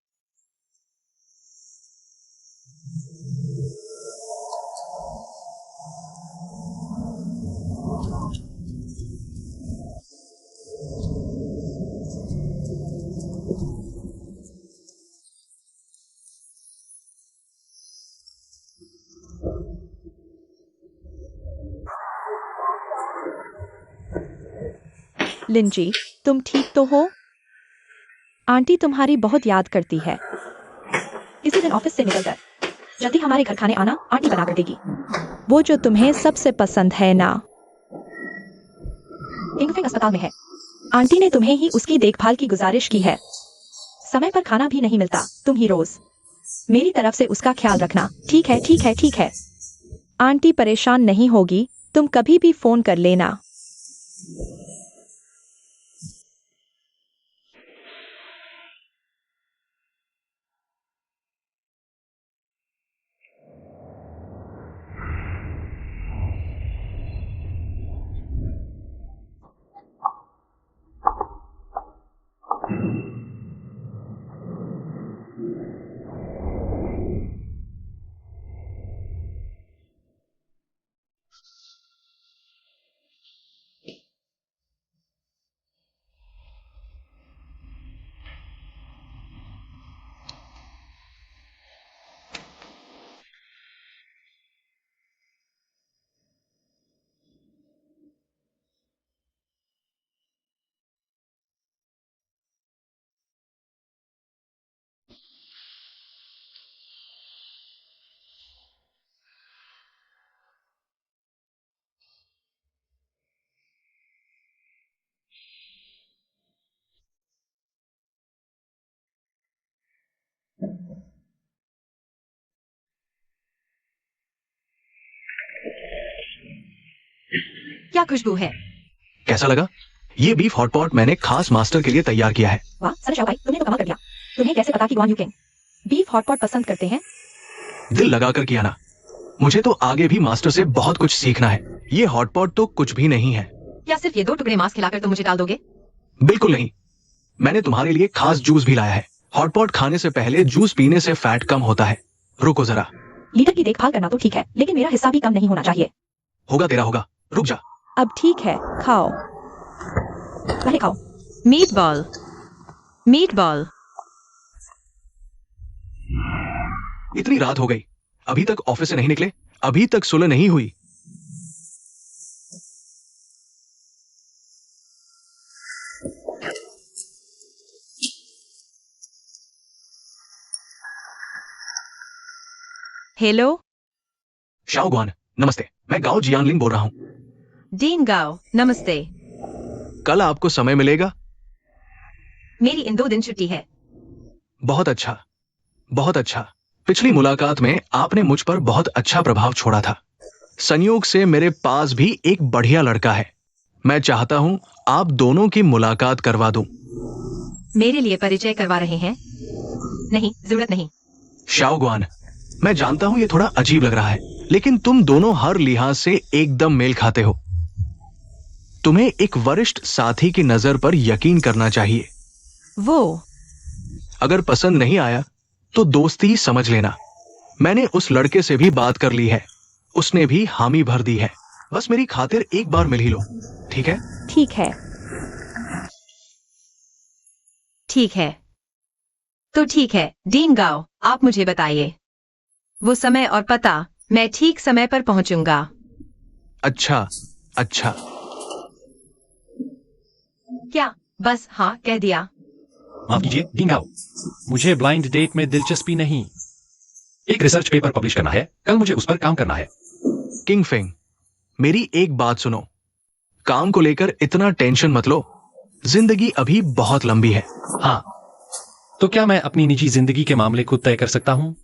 लिंजी, तुम ठीक तो हो? आंटी तुम्हारी बहुत याद करती है। इसी दिन ऑफिस से निकलकर जल्दी हमारे घर खाने आना, आंटी बना कर देगी। वो जो तुम्हें सबसे पसंद है ना। इंगफेंग अस्पताल में है। आंटी ने तुम्हें ही उसकी देखभाल की गुजारिश की है। समय पर खाना भी नहीं मिलता, तुम ही रोज। मेरी तरफ से उसका ख्याल रखना। ठीक है, ठीक है, ठीक है। आंटी परेशान नहीं होगी, तुम कभी भी फोन कर लेना। क्या खुशबू है। कैसा लगा? ये बीफ हॉटपॉट मैंने खास मास्टर के लिए तैयार किया है। वाह सर शाओकाई, तुमने तो कमाल कर दिया। तुम्हें कैसे पता कि गुआन यूकिंग बीफ हॉटपॉट पसंद करते हैं? दिल लगाकर किया ना। मुझे तो आगे भी मास्टर से बहुत कुछ सीखना है। ये हॉटपॉट तो कुछ भी नहीं है। क्या सिर्फ ये 2 टुकड़े मांस खिलाकर तुम मुझे टाल दोगे? बिल्कुल नहीं। मैंने तुम्हारे लिए खास जूस भी लाया है। हॉटपॉट खाने से पहले जूस पीने से फैट कम होता है। रुको जरा। लीडर की देखभाल करना तो ठीक है, लेकिन मेरा हिस्सा भी कम नहीं होना चाहिए। होगा तेरा होगा, रुक जा। अब ठीक है, खाओ। पहले खाओ। Meatball, meatball. इतनी रात हो गई, अभी तक ऑफिस से नहीं निकले, अभी तक सुलह नहीं हुई। हेलो शाओ गुआन, नमस्ते। मैं गाओ जियानलिंग बोल रहा हूँ। डीन गाओ, नमस्ते। कल आपको समय मिलेगा? मेरी इन 2 दिन छुट्टी है। बहुत अच्छा, बहुत अच्छा। पिछली मुलाकात में आपने मुझ पर बहुत अच्छा प्रभाव छोड़ा था। संयोग से मेरे पास भी एक बढ़िया लड़का है। मैं चाहता हूं आप दोनों की मुलाकात करवा दूं। मेरे लिए परिचय करवा रहे हैं? नहीं, जरूरत नहीं। शाओगुआन, मैं जानता हूं ये थोड़ा अजीब लग रहा है, लेकिन तुम दोनों हर लिहाज से एकदम मेल खाते हो। तुम्हें एक वरिष्ठ साथी की नजर पर यकीन करना चाहिए। वो अगर पसंद नहीं आया तो दोस्ती समझ लेना। मैंने उस लड़के से भी बात कर ली है, उसने भी हामी भर दी है। बस मेरी खातिर एक बार मिल ही लो, ठीक है? ठीक है। ठीक है। तो ठीक है, डीन गाओ, आप मुझे बताइए वो समय और पता। मैं ठीक समय पर पहुंचूंगा। अच्छा, अच्छा। क्या बस हाँ कह दिया? माफ कीजिए डिंगाओ, मुझे ब्लाइंड डेट में दिलचस्पी नहीं। एक रिसर्च पेपर पब्लिश करना है, कल मुझे उस पर काम करना है। किंग फेंग, मेरी एक बात सुनो। काम को लेकर इतना टेंशन मत लो, जिंदगी अभी बहुत लंबी है। हाँ, तो क्या मैं अपनी निजी जिंदगी के मामले खुद तय कर सकता हूँ?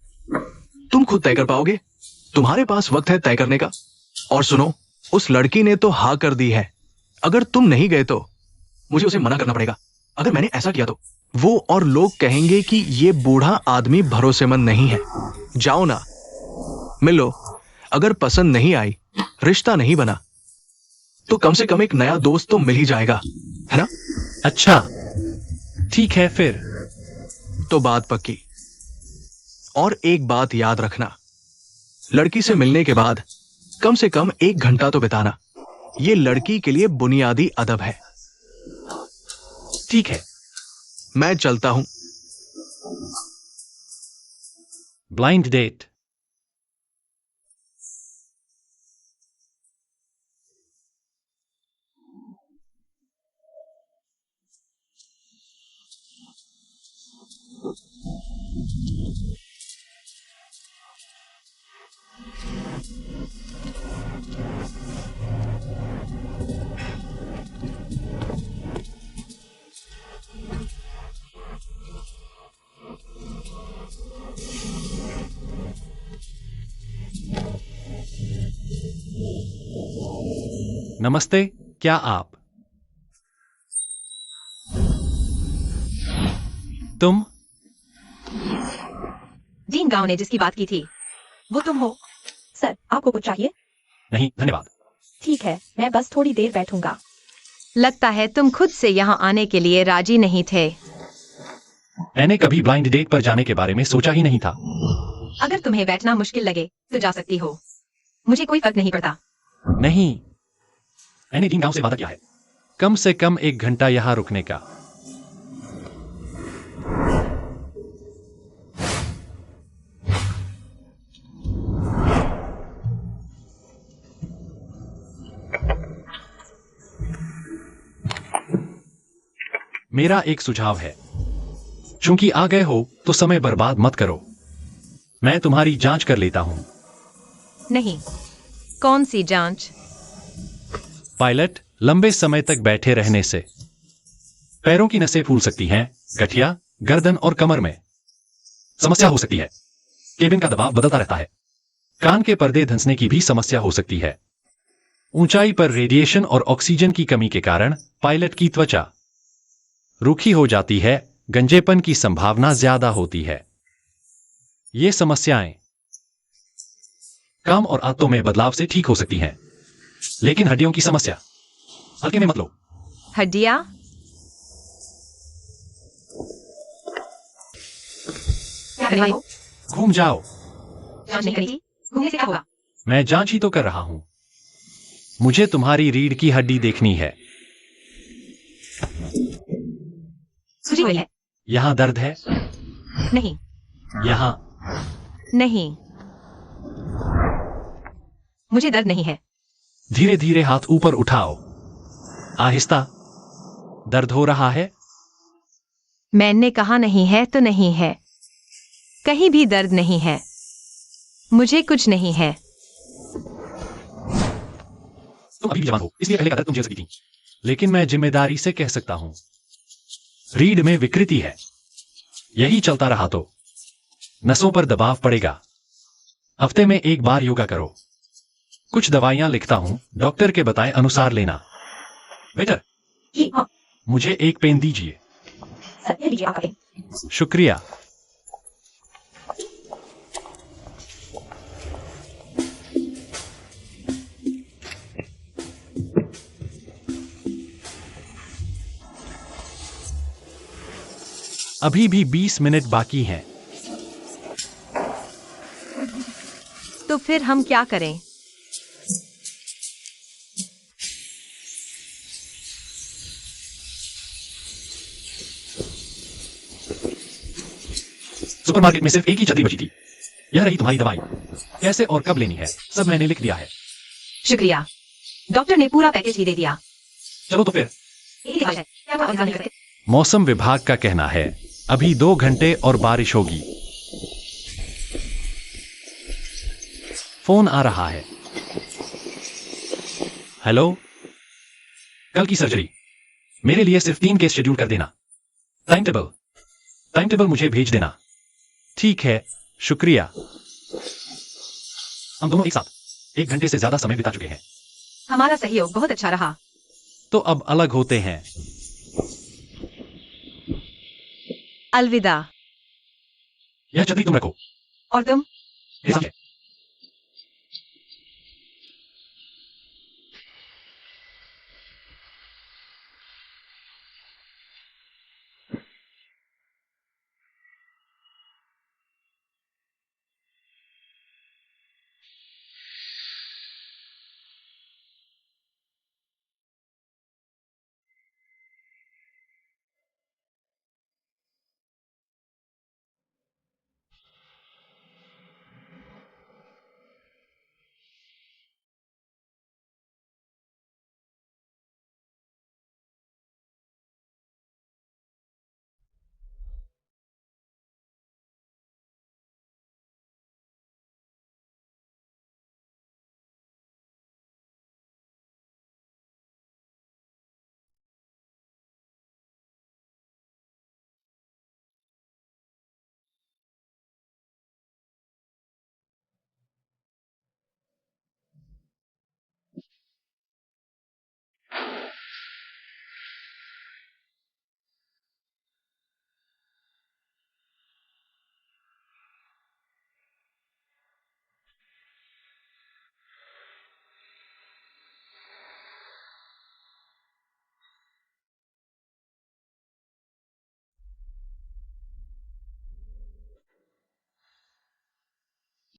तुम खुद तय कर पाओगे? तुम्हारे पास वक्त है तय करने का। और सुनो, उस लड़की ने तो हाँ कर दी है। अगर तुम नहीं गए तो मुझे उसे मना करना पड़ेगा। अगर मैंने ऐसा किया तो वो और लोग कहेंगे कि ये बूढ़ा आदमी भरोसेमंद नहीं है। जाओ ना, मिलो। अगर पसंद नहीं आई, रिश्ता नहीं बना, तो कम से कम एक नया दोस्त तो मिल ही जाएगा, है ना? अच्छा, ठीक है फिर। तो बात पक्की। और एक बात याद रखना, लड़की से मिलने के बाद कम से कम 1 घंटा तो बिताना। ये लड़की के लिए बुनियादी अदब है। ठीक है। मैं चलता हूं। Blind date. नमस्ते, क्या आप? तुम? डीन गाओ ने जिसकी बात की थी, वो तुम हो? सर, आपको कुछ चाहिए? नहीं, धन्यवाद। ठीक है, मैं बस थोड़ी देर बैठूंगा। लगता है तुम खुद से यहाँ आने के लिए राजी नहीं थे। मैंने कभी ब्लाइंड डेट पर जाने के बारे में सोचा ही नहीं था। अगर तुम्हें बैठना मुश्किल लगे तो जा सकती हो, मुझे कोई फर्क नहीं पड़ता। नहीं, मैंने डीन गांव से वादा किया है। कम से कम 1 घंटा यहाँ रुकने का। मेरा एक सुझाव है, चूंकि आ गए हो तो समय बर्बाद मत करो। मैं तुम्हारी जांच कर लेता हूं। नहीं। कौन सी जांच? पायलट, लंबे समय तक बैठे रहने से पैरों की नसें फूल सकती हैं, गठिया, गर्दन और कमर में समस्या हो सकती है। केबिन का दबाव बदलता रहता है। कान के पर्दे धंसने की भी समस्या हो सकती है। ऊंचाई पर रेडिएशन और ऑक्सीजन की कमी के कारण पायलट की त्वचा रूखी हो जाती है, गंजेपन की संभावना ज्यादा होती है। ये समस्याएं काम और आदतों में बदलाव से ठीक हो सकती हैं, लेकिन हड्डियों की समस्या हल्के में मत लो। हड्डियां? क्या करने वाले हो? घूम जाओ। जांच नहीं करी थी? घूमने से क्या होगा? मैं जांच ही तो कर रहा हूं। मुझे तुम्हारी रीढ़ की हड्डी देखनी है। सूजी हुई है? यहां दर्द है? नहीं। यहां? नहीं। मुझे दर्द नहीं है। धीरे धीरे हाथ ऊपर उठाओ। आहिस्ता। दर्द हो रहा है? मैंने कहा नहीं है तो नहीं है। कहीं भी दर्द नहीं है। मुझे कुछ नहीं है। तुम अभी भी जवान हो, इसलिए पहले का दर्द तुम झेल सकती थी। लेकिन मैं जिम्मेदारी से कह सकता हूं, रीढ़ में विकृति है। यही चलता रहा तो नसों पर दबाव पड़ेगा। हफ्ते में एक बार योगा करो। कुछ दवाइयां लिखता हूं, डॉक्टर के बताए अनुसार लेना। वेटर, जी हाँ मुझे एक पेन दीजिए। सर, ये लीजिए आपका पेन। शुक्रिया। अभी भी 20 मिनट बाकी हैं। तो फिर हम क्या करें? सुपरमार्केट में सिर्फ एक ही छतरी बची थी। यह रही तुम्हारी दवाई। कैसे और कब लेनी है सब मैंने लिख दिया है। शुक्रिया, डॉक्टर ने पूरा पैकेज ही दे दिया। चलो तो फिर। एक ही दवाई है, क्या आप इंतजार नहीं करते? मौसम विभाग का कहना है अभी 2 घंटे और बारिश होगी। फोन आ रहा है। हेलो, कल की सर्जरी मेरे लिए सिर्फ 3 केस शेड्यूल कर देना। टाइम टेबल मुझे भेज देना। ठीक है, शुक्रिया। हम दोनों एक साथ 1 घंटे से ज्यादा समय बिता चुके हैं। हमारा सहयोग बहुत अच्छा रहा। तो अब अलग होते हैं। अलविदा। यह छतरी तुम रखो। और तुम? ये सब है।